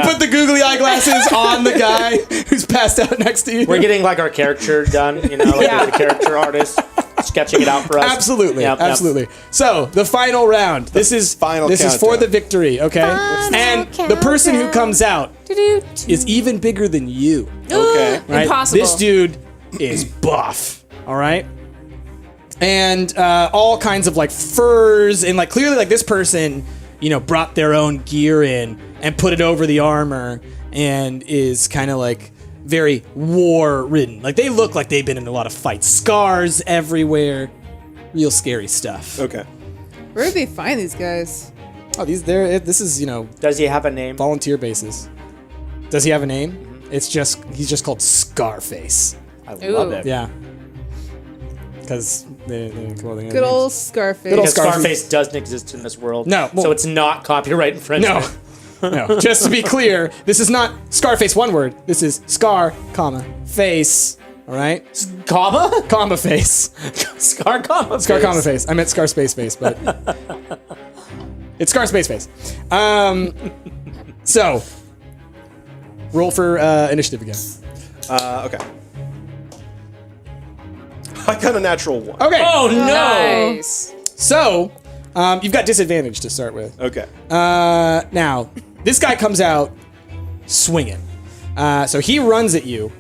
put the googly eyeglasses on the guy who's passed out next to you. We're getting like our caricature done, like Yeah. the character artist sketching it out for us. Absolutely, Yep, yep. absolutely. So the final round. This is final This is for countdown. the victory. Okay, and the person who comes out is even bigger than you. Okay. Right? Impossible. This dude is buff. All right. And all kinds of like furs and like clearly like this person, brought their own gear in and put it over the armor and is kind of like very war ridden. Like they look like they've been in a lot of fights. Scars everywhere. Real scary stuff. Okay. Where did they find these guys? Oh, this is, Does he have a name? volunteer bases. Does he have a name? He's just called Scarface. I Ooh. love it. Yeah. Because clothing. Good old Scarface. Good old Because Scarface. Scarface doesn't exist in this world. No, well- so it's not copyright infringement. No. No. Just to be clear, this is not Scarface one word. This is Scar, comma, face. All right? Comma? Comma face. Scar comma. Scar, face. comma face. I meant Scar space face, but it's Scar space face. So, roll for initiative again. Okay. I got a natural 1. Okay. Oh no! Nice. So, you've got disadvantage to start with. Okay. Now, this guy comes out swinging. So he runs at you,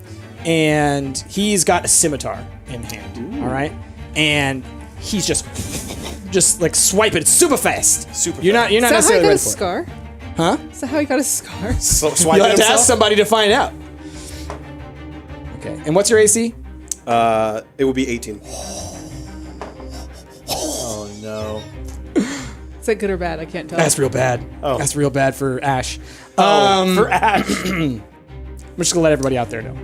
and he's got a scimitar in hand. All right, and he's just like swiping it super fast. Super You're not Is that how he necessarily got a ready for it. scar? Huh? Is that how he got a scar? So You'll swiping have to himself? ask somebody to find out. Okay. And what's your AC? It would be 18. Oh no! Is that good or bad? I can't tell. That's real bad. Oh. That's real bad for Ash. For Ash. I'm just gonna let everybody out there know.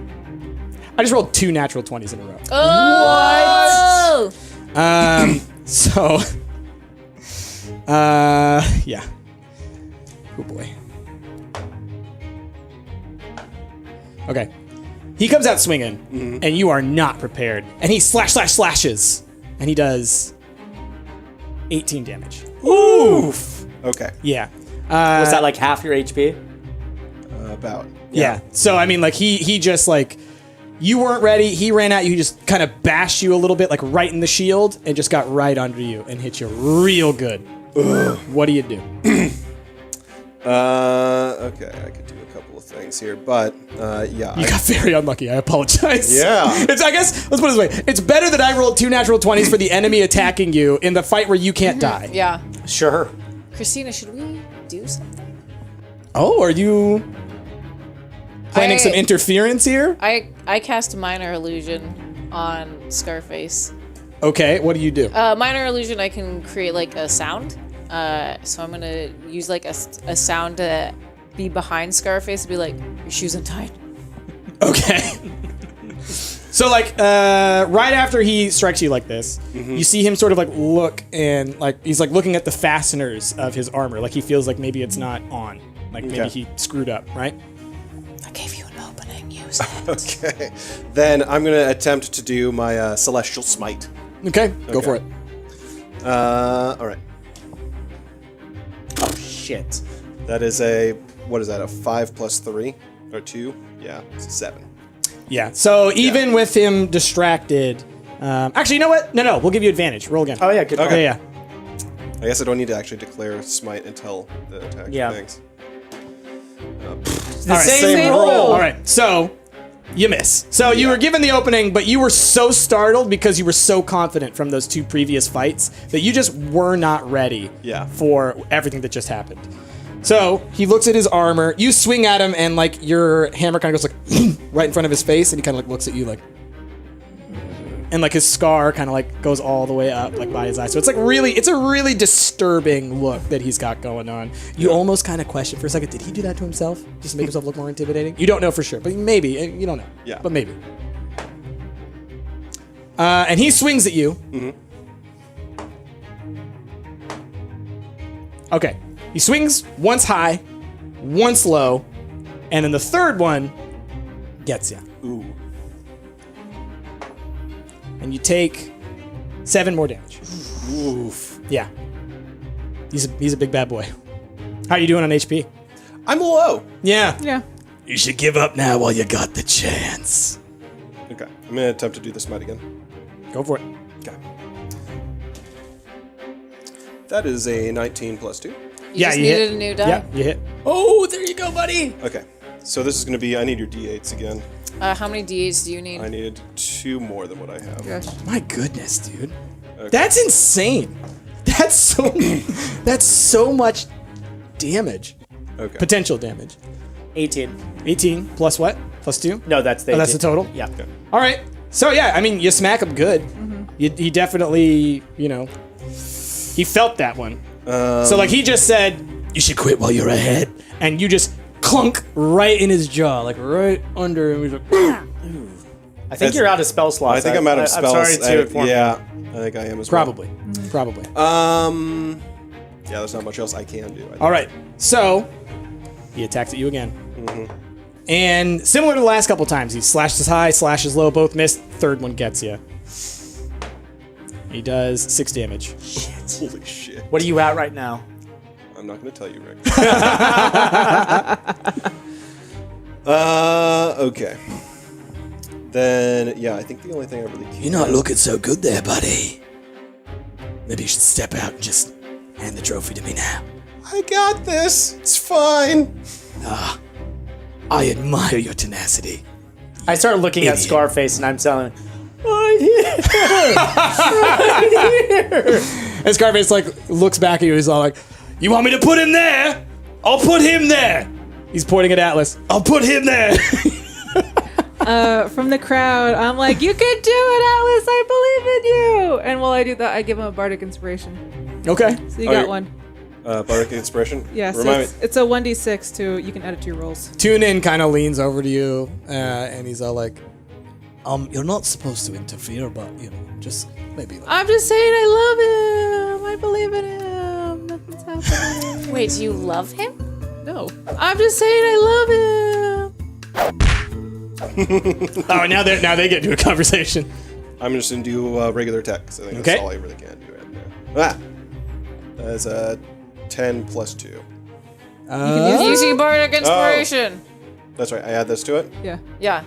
I just rolled 2 natural 20s in a row. Oh. So, yeah. Oh boy. Okay. He comes out swinging, and you are not prepared. And he slashes, and he does 18 damage. Oof. Okay. Yeah. Was that like half your HP? About. Yeah. So I mean, like he just like you weren't ready. He ran at you. He just kind of bashed you a little bit, like right in the shield, and just got right under you and hit you real good. What do you do? Okay. I could do a couple of things here, but yeah. You got very unlucky. I apologize. Yeah. I guess let's put it this way. It's better that I rolled 2 natural 20s for the enemy attacking you in the fight where you can't die. Yeah. Sure. Christina, should we do something? Oh, are you planning I- some interference here? I cast minor illusion on Scarface. Okay. What do you do? Minor illusion, I can create like a sound. So I'm gonna use like a sound to be behind Scarface and be like, your shoes untied. Okay. So like right after he strikes you like this, you see him sort of like look and like he's like looking at the fasteners of his armor, like he feels like maybe it's not on, like maybe Okay. he screwed up, right? I gave you an opening, use it. Okay. Then I'm going to attempt to do my Celestial Smite. Okay, go for it. All right. Oh shit. That is a, what is that, a 5 plus 3? Or 2? Yeah, it's 7. Yeah. So even with him distracted, actually, you know what? No, we'll give you advantage. Roll again. Oh yeah, good. Okay. Yeah. I guess I don't need to actually declare Smite until the attack. Yeah. Thanks. The same, Same roll. roll. All right. So you miss. So you were given the opening, but you were so startled because you were so confident from those 2 previous fights that you just were not ready for everything that just happened. So he looks at his armor. You swing at him, and like your hammer kind of goes like right in front of his face, and he kind of like looks at you like, and like his scar kind of like goes all the way up like by his eye. So it's like it's a really disturbing look that he's got going on. You almost kind of question for a second, did he do that to himself just to make himself look more intimidating? You don't know for sure, but maybe. You don't know. Yeah. But maybe. And he swings at you. Okay. He swings once high, once low, and then the third one gets you. Ooh. And you take 7 more damage. Oof. Yeah. He's a big bad boy. How are you doing on HP? I'm low. Yeah. Yeah. You should give up now while you got the chance. Okay. I'm going to attempt to do the Smite again. Go for it. Okay. That is a 19 plus 2. You just needed a new die. Yeah, you hit. Oh, there you go, buddy. Okay. So this is going to be, I need your d8s again. How many D8s do you need? I needed 2 more than what I have. Gosh. My goodness, dude. Okay. That's insane. That's so much damage. Okay. Potential damage. 18. 18 plus what? Plus 2? No, that's the. Oh, that's the 18. total? Yeah. All right. So yeah, I mean, you smack him good. He definitely, he felt that one. So like he just said, you should quit while you're ahead, and you just clunk right in his jaw, like right under him. He's like, I think you're out of spell slots. I think I'm out of spells. I'm sorry to inform you. Yeah, I think I am as probably. well. Yeah, there's not much else I can do. All right, so he attacks at you again. And similar to the last couple times, he slashes high, slashes low, both miss. Third one gets you. He does 6 damage. Holy shit. What are you at right now? I'm not going to tell you, Rick. Okay. Then, yeah, I think the only thing I really can... You're not looking so good there, buddy. Maybe you should step out and just hand the trophy to me now. I got this. It's fine. I admire your tenacity. I start looking at Idiot. Scarface and I'm telling him, right here. Right here. And Scarface like looks back at you. He's all like, "You want me to put him there? I'll put him there." He's pointing at Atlas. "I'll put him there." From the crowd, I'm like, "You can do it, Atlas! I believe in you!" And while I do that, I give him a bardic inspiration. Okay. So you got one. Bardic Inspiration? Yeah, so Remind me. it's a 1d6 too. You can add it to your rolls. Tune-In kind of leans over to you, and he's all like, You're not supposed to interfere, but, you know, just maybe like... I'm just saying I love him. I believe in him. Nothing's happening. Wait, do you love him? No. I'm just saying I love him. "Oh, now they get into a conversation." I'm just going to do regular attack, because I think Okay. that's all I really can do right now. That's a 10 plus 2. You can use Using bardic inspiration. That's right, I add this to it. Yeah. Yeah.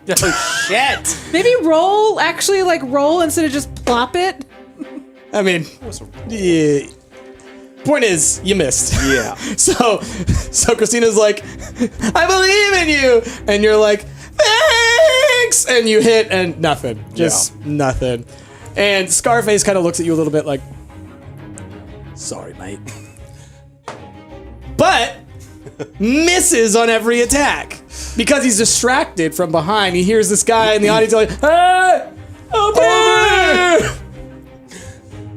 Oh, shit. Maybe roll, actually, like roll instead of just plop it. I mean, yeah. Point is, you missed. Yeah. So Christina's like, "I believe in you," and you're like, "Thanks," and you hit and nothing, just nothing. And Scarface kind of looks at you a little bit like, Sorry, mate. but misses on every attack because he's distracted from behind. He hears this guy in the audience like, "Hey, help me!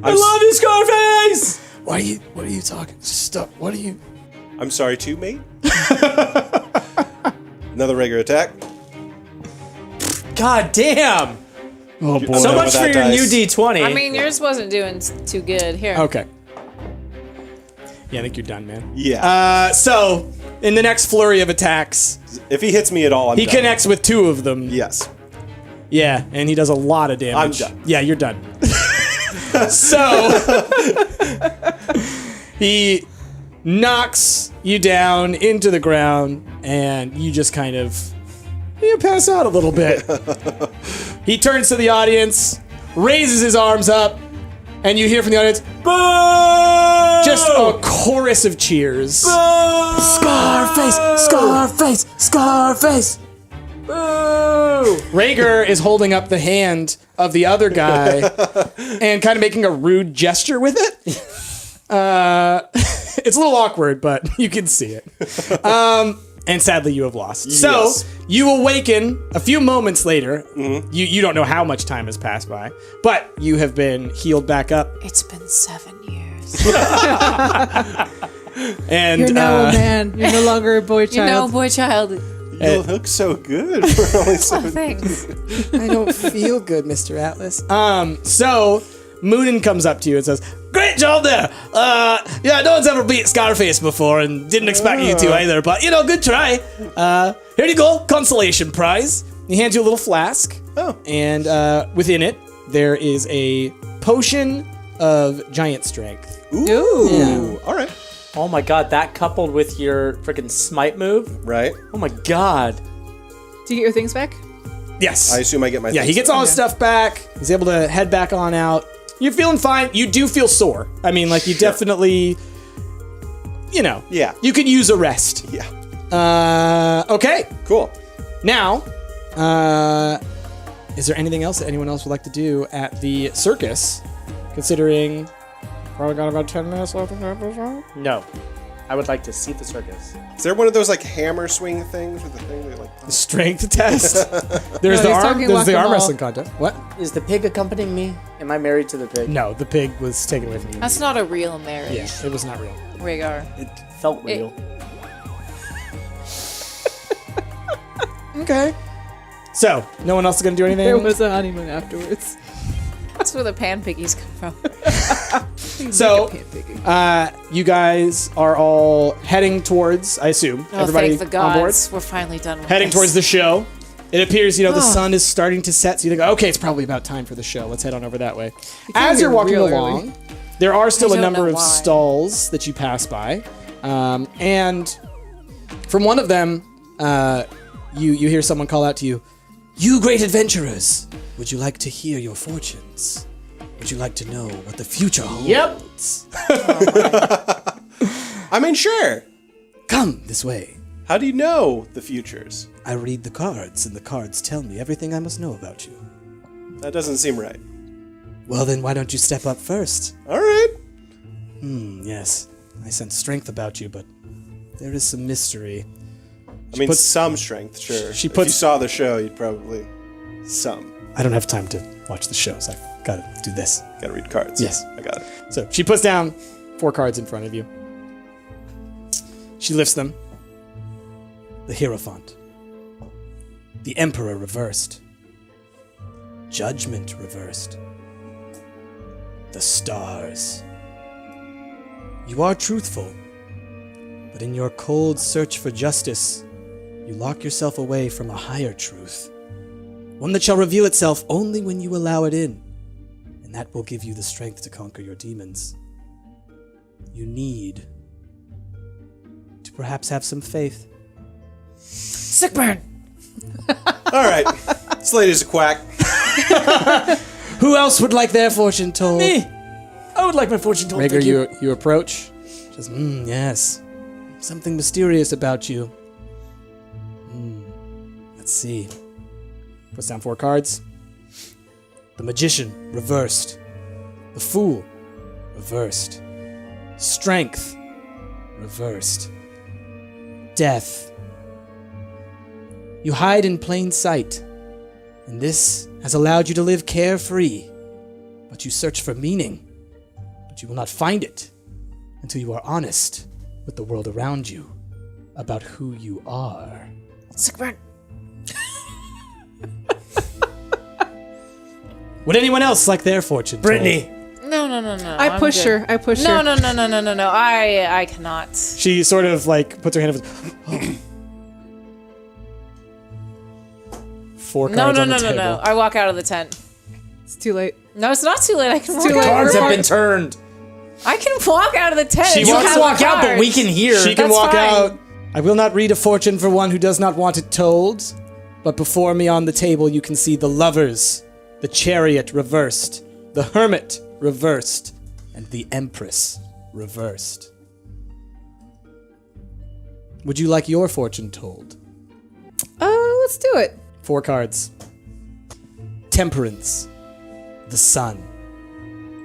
I love you, Scarface!" What are you talking? Stop. What are you... I'm sorry too, mate. Another regular attack. God damn. Oh boy. So done much with for that your dice. new D20. I mean, yours wasn't doing too good. Here. Okay. Yeah, I think you're done, man. Yeah. So in the next flurry of attacks, If he hits me at all, I'm he done. connects with 2 of them. Yes. Yeah, and he does a lot of damage. I'm done. Yeah, you're done. So he knocks you down into the ground, and you just kind of pass out a little bit. He turns to the audience, raises his arms up, and you hear from the audience, "Boo!" Just a chorus of cheers. Boo! Scarface! Scarface! Scarface! Boo! Rhaegar is holding up the hand of the other guy and kind of making a rude gesture with it. It's a little awkward, but you can see it. And sadly, you have lost. Yes. So you awaken a few moments later. You don't know how much time has passed by, but you have been healed back up. It's been 7 years. And You're now a man. You're no longer a boy child. You know, boy child. You look so good for only Oh, 7. thanks. I don't feel good, Mr. Atlas. So Moonin comes up to you and says, "Great job there. Yeah, no one's ever beat Scarface before and didn't expect you to either, but, you know, good try. Here you go, consolation prize." He hands you a little flask. Oh. And within it, there is a potion of giant strength. Ooh. All right. Oh my god, that coupled with your freaking smite move? Right. Oh my god. Do you get your things back? Yes. I assume I get my Yeah, he things gets all his stuff back. He's able to head back on out. You're feeling fine. You do feel sore. I mean, like, you definitely, you know. Yeah. You could use a rest. Yeah. Okay. Cool. Now, is there anything else that anyone else would like to do at the circus? Considering probably got about 10 minutes left of the episode. No. I would like to see the circus. Is there one of those like hammer swing things with the thing that like? Strength test. There's No, the he's arm. talking There's the arm whack-a-mole. wrestling contest. What? Is the pig accompanying me? Am I married to the pig? No, the pig was taken away from you. That's not a real marriage. Yeah, it was not real. Rhaegar. It felt real. Okay. So, no one else is going to do anything? There was a honeymoon afterwards. That's where the pan piggies come from. So, you guys are all heading towards, I assume, Oh, everybody thank the on board, gods. We're finally done with heading this. towards the show. It appears, the sun is starting to set, so you think, okay, it's probably about time for the show. Let's head on over that way. As you're walking real along, there are still I a don't number know of why. stalls that you pass by. And from one of them, you hear someone call out to you, "You great adventurers, would you like to hear your fortunes? Would you like to know what the future holds? I mean, sure. Come this way. How do you know the futures? I read the cards, and the cards tell me everything I must know about you." That doesn't seem right. "Well, then why don't you step up first?" All right. Yes, I sense strength about you, but there is some mystery. I mean, puts- some strength, sure. She If puts- you saw the show, you'd probably... Some. I don't have time to watch the shows. I've got to do this. Gotta read cards. Yes. I got it. So she puts down 4 cards in front of you. She lifts them. The Hierophant. The Emperor reversed. Judgment reversed. The Stars. You are truthful, but in your cold search for justice, you lock yourself away from a higher truth. One that shall reveal itself only when you allow it in. And that will give you the strength to conquer your demons. You need to perhaps have some faith. Sick burn. All right. This lady's a quack. Who else would like their fortune told? Me. I would like my fortune told. Rager, thank you. you approach. Just, yes. Something mysterious about you. Let's see. Puts down 4 cards. The Magician, reversed. The Fool, reversed. Strength, reversed. Death. You hide in plain sight, and this has allowed you to live carefree. But you search for meaning, but you will not find it until you are honest with the world around you about who you are. Sick burn. Would anyone else like their fortune told? Brittany. No. I I'm push good. her. I push No. her. I cannot. She sort of puts her hand up. 4 No. cards on the table. I walk out of the tent. It's too late. No, it's not too late. I can walk too late. out. Cards have been turned. I can walk out of the tent. She You wants can to walk out, but we cards. can hear. She can That's walk fine. out. I will not read a fortune for one who does not want it told, but before me on the table you can see the Lovers, the Chariot reversed, the Hermit reversed, and the Empress reversed. Would you like your fortune told? Let's do it. 4 cards. Temperance, the Sun,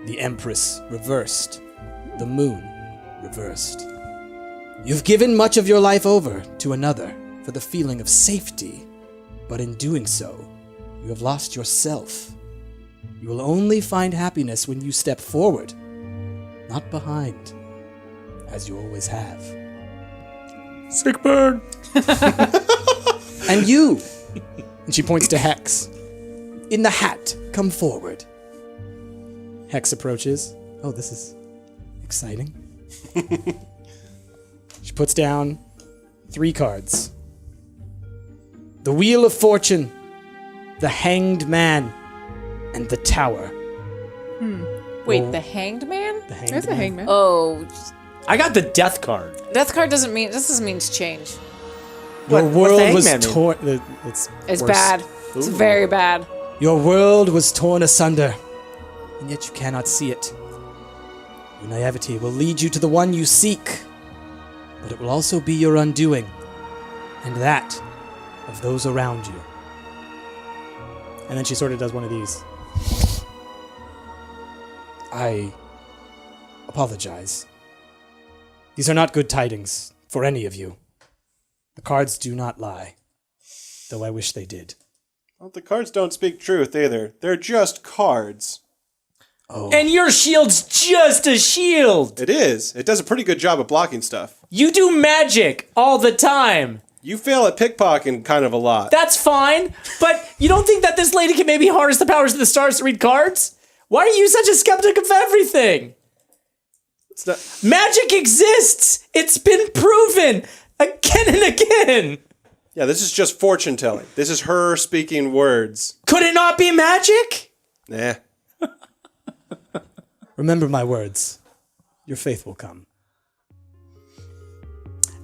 the Empress reversed, the Moon reversed. You've given much of your life over to another for the feeling of safety, but in doing so, you have lost yourself. You will only find happiness when you step forward, not behind, as you always have. Sick burn. And you, and she points to Hex, in the hat, come forward. Hex approaches. Oh, this is exciting. She puts down 3 cards. The Wheel of Fortune, the Hanged Man, and the Tower. Wait, the Hanged Man? The Hanged There's a Man. hangman. Oh, I got the death card. death card doesn't mean. This doesn't mean to change. Your What's world the was Hangman mean? torn. It's worse. bad. It's very bad. Your world was torn asunder, and yet you cannot see it. Your naivety will lead you to the one you seek, but it will also be your undoing, and that of those around you. And then she sort of does one of these. I apologize. These are not good tidings for any of you. The cards do not lie, though I wish they did. Well, the cards don't speak truth either. They're just cards. And your shield's just a shield. It is. It does a pretty good job of blocking stuff. You do magic all the time. You fail at pickpocketing kind of a lot. That's fine, but you don't think that this lady can maybe harness the powers of the stars to read cards? Why are you such a skeptic of everything? Magic exists! It's been proven again and again! Yeah, this is just fortune telling. This is her speaking words. Could it not be magic? Nah. Remember my words. Your faith will come.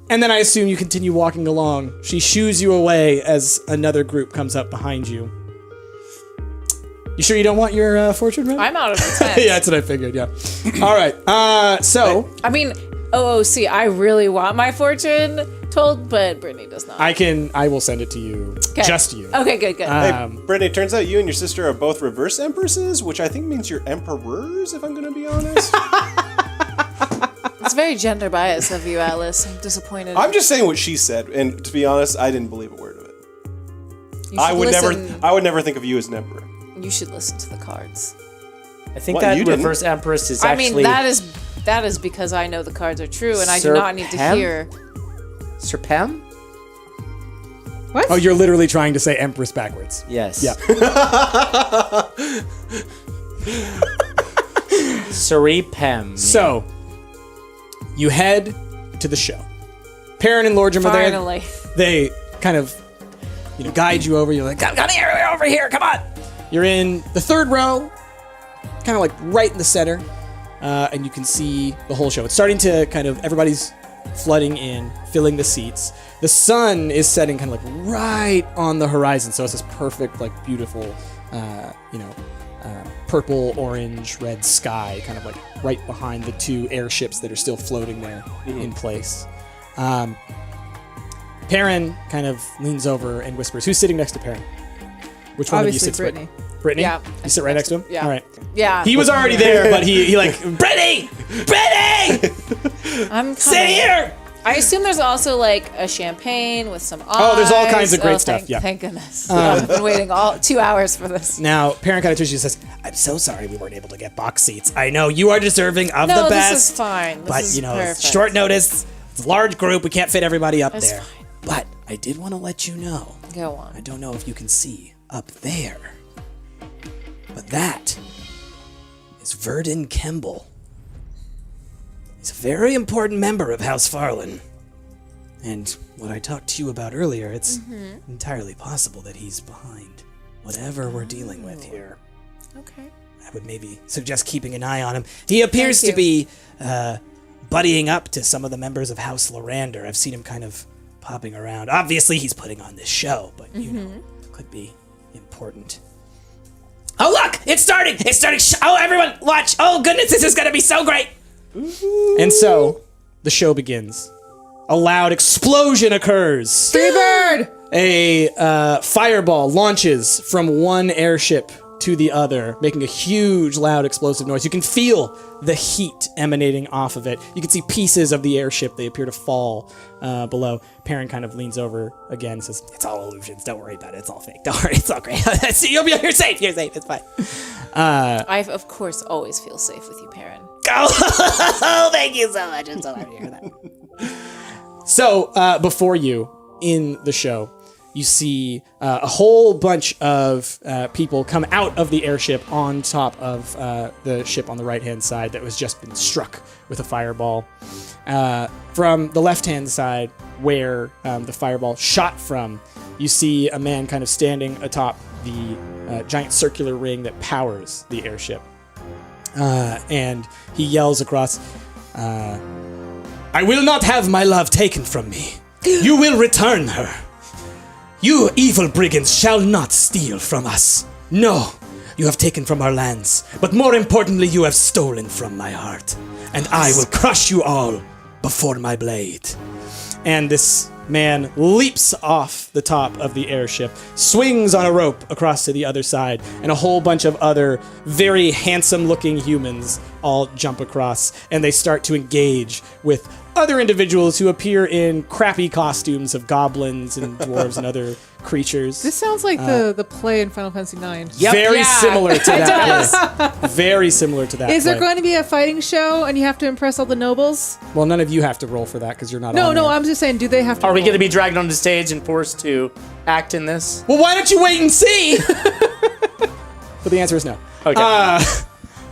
And then I assume you continue walking along. She shoos you away as another group comes up behind you. You sure you don't want your fortune round? I'm out of the tent. Yeah, that's what I figured, yeah. All right, so... I mean, OOC, I really want my fortune told, but Brittany does not. I will send it to you. Okay. Just you. Okay, good. Hey, Brittany, turns out you and your sister are both reverse empresses, which I think means you're emperors, if I'm going to be honest. It's very gender biased of you, Atlas. I'm disappointed. I'm just saying what she said, and to be honest, I didn't believe a word of it. You I should would never think of you as an emperor. You should listen to the cards. I think What, that you didn't? reverse empress is I actually... mean, that is because I know the cards are true, and I do not need to Serpem? hear. Serpem? What? Oh, you're literally trying to say Empress backwards. Yes. Yeah. Serpem. So, you head to the show. Perrin and Lordrum are there. Finally. They kind of, guide you over. You're like, come here, over here, come on. You're in the third row, kind of like right in the center, and you can see the whole show. It's starting to everybody's flooding in, filling the seats. The sun is setting kind of like right on the horizon, so it's this perfect, like beautiful, purple, orange, red sky, kind of like right behind the two airships that are still floating there in place. Perrin kind of leans over and whispers, "Who's sitting next to Perrin?" Which one Obviously, of you sits Brittany. Brittany? Yeah. You sit right next to him? Yeah. All right. Yeah. He was already there, but he like, Brittany! Brittany! I'm coming. Sit here! I assume there's also like a champagne with some eyes. Oh, there's all kinds of great stuff, Thank, yeah. Thank goodness. I've been waiting 2 hours for this. Now, Perrin kind of turns to you and says, "I'm so sorry we weren't able to get box seats. I know you are deserving of the best. This is fine. This But, is it's perfect. short notice. It's a large group. We can't fit everybody up That's there. fine. But I did want to let you know. Go I on. don't know if you can see up there. But that is Verdun Kemble. He's a very important member of House Farland. And what I talked to you about earlier, it's entirely possible that he's behind whatever we're dealing with here. Okay. I would maybe suggest keeping an eye on him. He appears to Thank be buddying up to some of the members of House Lorander. I've seen him kind of popping around. Obviously, he's putting on this show, but, could be important. Oh, look! It's starting! It's starting! Oh, everyone, watch! Oh, goodness, this is going to be so great! And so, the show begins. A loud explosion occurs. Freebird! A fireball launches from one airship to the other, making a huge, loud, explosive noise. You can feel the heat emanating off of it. You can see pieces of the airship. They appear to fall below. Perrin kind of leans over again and says, "It's all illusions. Don't worry about it. It's all fake. Don't worry. It's all great. You're safe. You're safe. It's fine." I, of course, always feel safe with you, Perrin. Oh, thank you so much. I'm so happy to hear that. So, before you, in the show, you see a whole bunch of people come out of the airship on top of the ship on the right-hand side that was just been struck with a fireball. From the left-hand side, where the fireball shot from, you see a man kind of standing atop the giant circular ring that powers the airship. And he yells across, "I will not have my love taken from me. You will return her. You evil brigands shall not steal from us. No, you have taken from our lands, but more importantly, you have stolen from my heart. And I will crush you all before my blade." And this man leaps off the top of the airship, swings on a rope across to the other side, and a whole bunch of other very handsome-looking humans all jump across, and they start to engage with other individuals who appear in crappy costumes of goblins and dwarves and other creatures. This sounds like the play in Final Fantasy IX. Very Yeah. similar to that. play. Very similar to that. Is there play. going to be a fighting show and you have to impress all the nobles? Well, none of you have to roll for that because you're not. No, on no, there. I'm just saying, do they have to Are we roll? going to be dragged onto stage and forced to act in this? Well, why don't you wait and see? But the answer is no. Okay.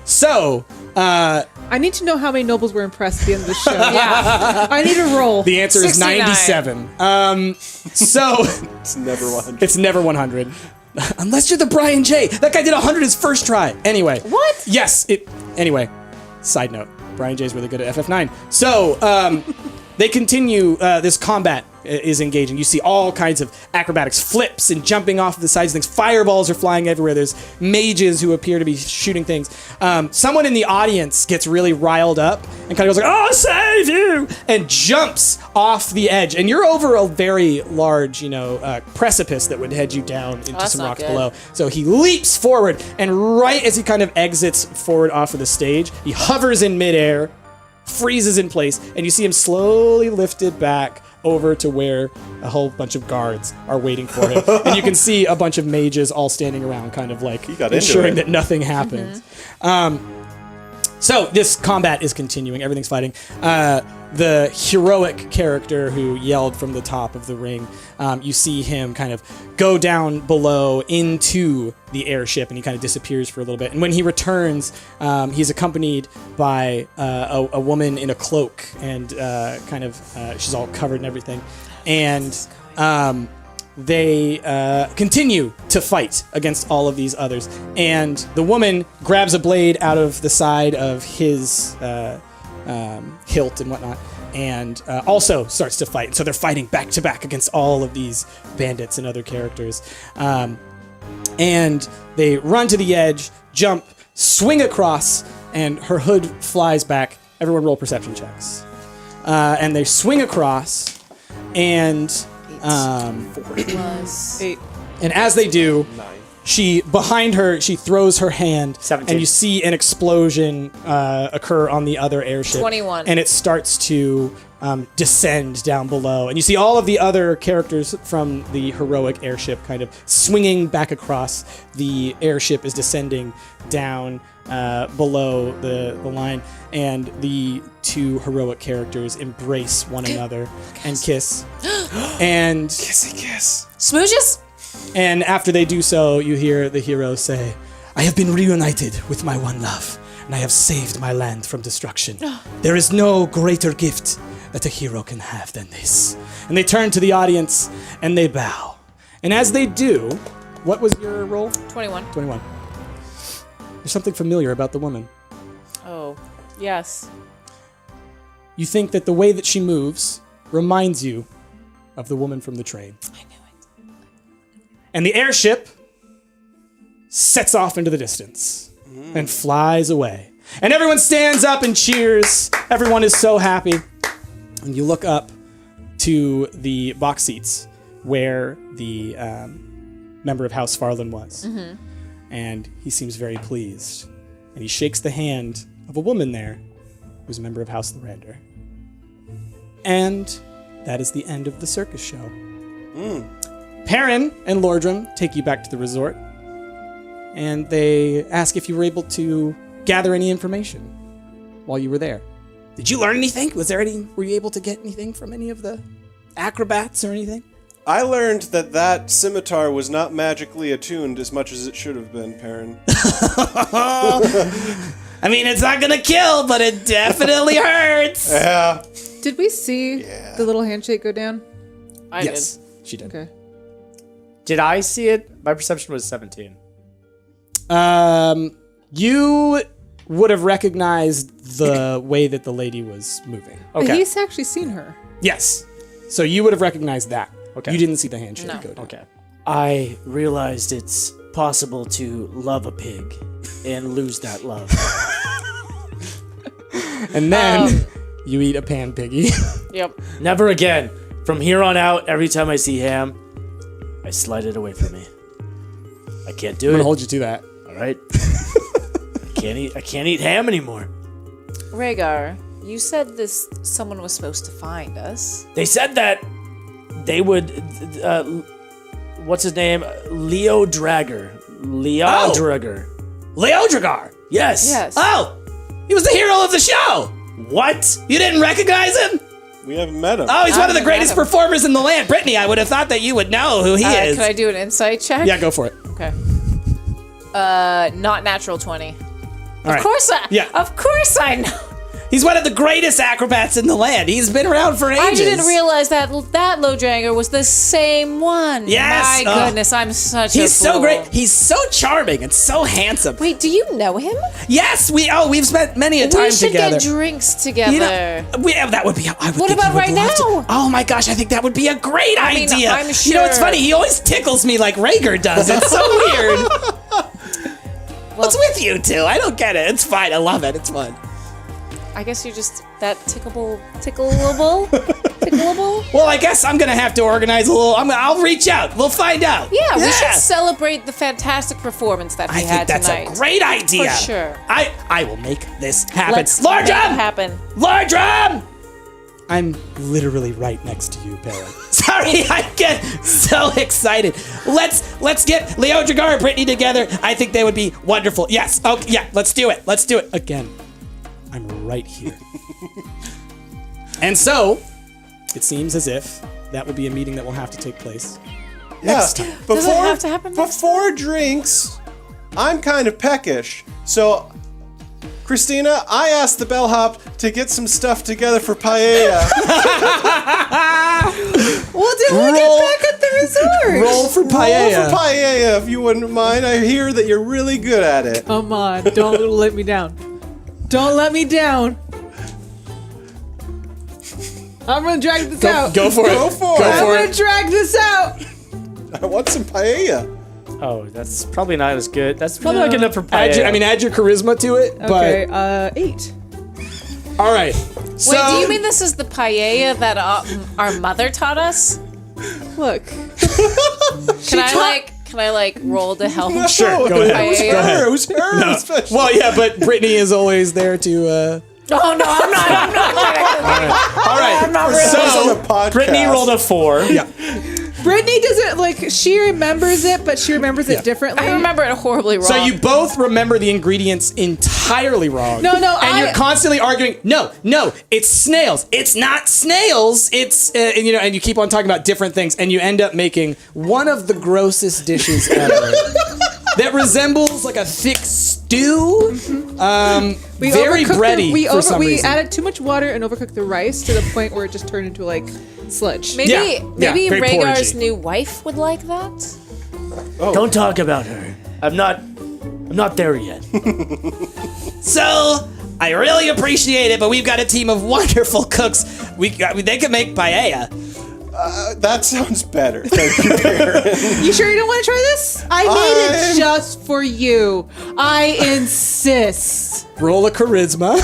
So, I need to know how many nobles were impressed at the end of the show. Yeah. I need a roll. the answer is 69. 97. So, It's never 100. it's never 100. Unless you're the Brian J. That guy did 100 his first try. Anyway. What? Yes. Anyway, side note. Brian J is really good at FF9. So, they continue, this combat is engaging. You see all kinds of acrobatics, flips and jumping off of the sides of things. Fireballs are flying everywhere. There's mages who appear to be shooting things. Someone in the audience gets really riled up and kind of goes like, "I'll save you!" and jumps off the edge. And you're over a very large, precipice that would head you down into that's some not rocks good. below. So he leaps forward, and right as he kind of exits forward off of the stage, he hovers in midair, freezes in place, and you see him slowly lifted back over to where a whole bunch of guards are waiting for him. And you can see a bunch of mages all standing around, kind of like got into ensuring it. that nothing happens. So this combat is continuing. Everything's fighting. The heroic character who yelled from the top of the ring, you see him kind of go down below into the airship, and he kind of disappears for a little bit. And when he returns, he's accompanied by a woman in a cloak, and she's all covered and everything. And they continue to fight against all of these others. And the woman grabs a blade out of the side of his hilt and whatnot, and also starts to fight. So they're fighting back to back against all of these bandits and other characters. And they run to the edge, jump, swing across, and her hood flies back. Everyone roll perception checks. And they swing across, and Plus 8. and as they do, behind her, she throws her hand, 17. and you see an explosion occur on the other airship. 21. And it starts to descend down below. And you see all of the other characters from the heroic airship kind of swinging back across. The airship is descending down below the line. And the two heroic characters embrace one another and kiss. And Kissy kiss. Smooches? and after they do so, you hear the hero say, "I have been reunited with my one love, and I have saved my land from destruction. There is no greater gift that a hero can have than this." And they turn to the audience, and they bow. And as they do, what was your roll? 21. 21. There's something familiar about the woman. Oh, yes. You think that the way that she moves reminds you of the woman from the train. I knew it. And the airship sets off into the distance and flies away. And everyone stands up and cheers. Everyone is so happy. And you look up to the box seats where the member of House Farland was. And he seems very pleased. And he shakes the hand of a woman there who's a member of House Lorander. And that is the end of the circus show. Perrin and Lordrum take you back to the resort, and they ask if you were able to gather any information while you were there. Did you learn anything? Were you able to get anything from any of the acrobats or anything? I learned that scimitar was not magically attuned as much as it should have been, Perrin. I mean, it's not gonna kill, but it definitely hurts. Yeah. Did we see the little handshake go down? I Yes, she did. Okay. Did I see it? My perception was 17. You would have recognized the way that the lady was moving. But Okay. he's actually seen her. Yes. So you would have recognized that. Okay. You didn't see the handshake No. go down. Okay. I realized it's possible to love a pig and lose that love. And then you eat a pan piggy. Yep. Never again. From here on out, every time I see ham, I slide it away from me. I can't do I'm it. gonna hold you to that. All right. I can't eat ham anymore. Rhaegar, You said this. Someone was supposed to find us. They said that they would. What's his name? Leo Dragar. Leodragar. Yes. Yes. Oh, he was the hero of the show. What? You didn't recognize him? We haven't met him. Oh, he's one of the haven't met greatest him. performers in the land. Brittany, I would have thought that you would know who he is. Can I do an insight check? Yeah, go for it. Okay. Not natural 20. All right. Of course I know. He's one of the greatest acrobats in the land. He's been around for ages. I didn't realize that Lodranger was the same one. Yes. My goodness, I'm such a He's so fool. great. He's so charming and so handsome. Wait, do you know him? Yes, we've spent many a time We should together. get drinks together. You know, that would be. I would What think about you would right love to. now? Oh my gosh, I think that would be a great I mean, idea. I'm You know, it's sure- funny. He always tickles me like Rhaegar does. It's so weird. What's with you two? I don't get it. It's fine. I love it. It's fun. I guess you're just that tickleable. Well, I guess I'm gonna have to organize a little. I'll reach out. We'll find out. Yeah, we should celebrate the fantastic performance that we I had think that's tonight. a great idea. For sure. I will make this happen. Let's make it Lordrum! happen. Lordrum! I'm literally right next to you, Perrin. Sorry, I get so excited. Let's get Leodragar and Brittany together. I think they would be wonderful. Yes. Okay. Yeah. Let's do it. Let's do it again. I'm right here. And so, it seems as if that will be a meeting that will have to take place next time. Does it have to happen next Before drinks, I'm kind of peckish. So, Christina, I asked the bellhop to get some stuff together for paella. Well, did we get back at the resort? Roll for Roll paella. for paella, if you wouldn't mind. I hear that you're really good at it. Come on, don't let me down. Don't let me down. I'm gonna drag this out. Go for it. Go for Go it. I'm for gonna it. drag this out. I want some paella. Oh, that's probably not as good. That's probably not good enough for Add paella. add your charisma to it. Okay, 8. But all right. So, Wait, do you mean this is the paella that our mother taught us? Look, Can I roll to help? Sure, go ahead. It was Paella. her. It was her. Especially. Well, yeah, but Brittany is always there to. Oh no, I'm not. All right. On the So podcast. Brittany rolled a 4. yeah. Brittany doesn't she remembers it, but she remembers it differently. I remember it horribly wrong. So you both remember the ingredients entirely wrong. No, and you're constantly arguing. No, it's snails. It's not snails. It's and you keep on talking about different things, and you end up making one of the grossest dishes ever. That resembles like a thick stew. Very bready for some we reason. added too much water and overcooked the rice to the point where it just turned into like sludge. maybe Yeah, maybe very Rhaegar's porridgey. new wife would like that. Don't talk about her. I'm not there yet. So I really appreciate it, but we've got a team of wonderful cooks. They can make paella. That sounds better. Thank you, Karen. You sure you don't want to try this? I made it just for you. I insist. Roll a charisma.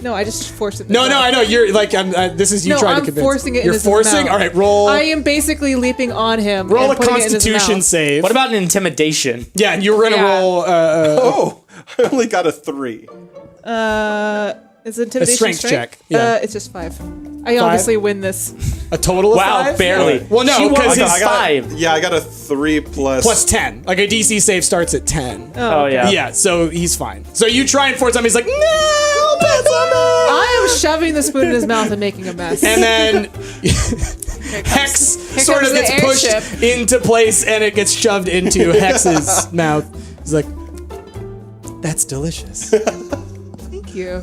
No, I just forced it. No, I know. You're like, this is you No, trying I'm to convince. forcing it in You're his forcing? mouth. All right, roll. I am basically leaping on him. Roll and a putting it in his constitution mouth. save. What about an intimidation? Yeah, and you were going to Yeah. roll Oh, I only got a 3. It's intimidation. strength check, yeah. It's just 5. I obviously win this. a total of Wow, 5? barely. Well, no, She won because by his 5. Yeah, I got a 3 plus. plus 10. Like a DC save starts at 10. Oh, yeah. Yeah, so he's fine. So you try and force him. He's like, no, pass on me. I am shoving the spoon in his mouth and making a mess. And then Hex sort of comes the gets pushed airship. into place, and it gets shoved into Hex's mouth. He's like, that's delicious. Thank you.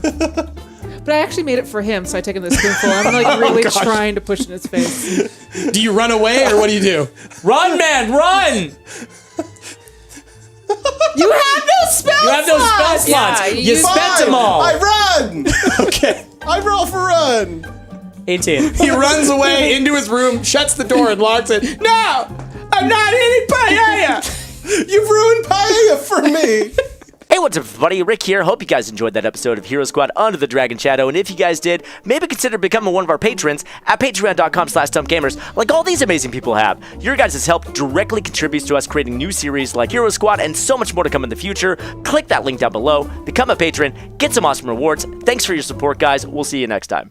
But I actually made it for him, so I take him the spoonful. I'm like really trying to push in his face. Do you run away, or what do you do? Run, man, run! You have no spell You have no spell slots. Yeah, you you- spent them all. I run! Okay. I roll for run! 18. He runs away into his room, shuts the door, and locks it. No! I'm not eating paella! You've ruined paella for me! Hey, what's up, everybody? Rick here. Hope you guys enjoyed that episode of Hero Squad Under the Dragon Shadow. And if you guys did, maybe consider becoming one of our patrons at patreon.com/StumptGamers, like all these amazing people have. Your guys' help directly contributes to us creating new series like Hero Squad and so much more to come in the future. Click that link down below, become a patron, get some awesome rewards. Thanks for your support, guys. We'll see you next time.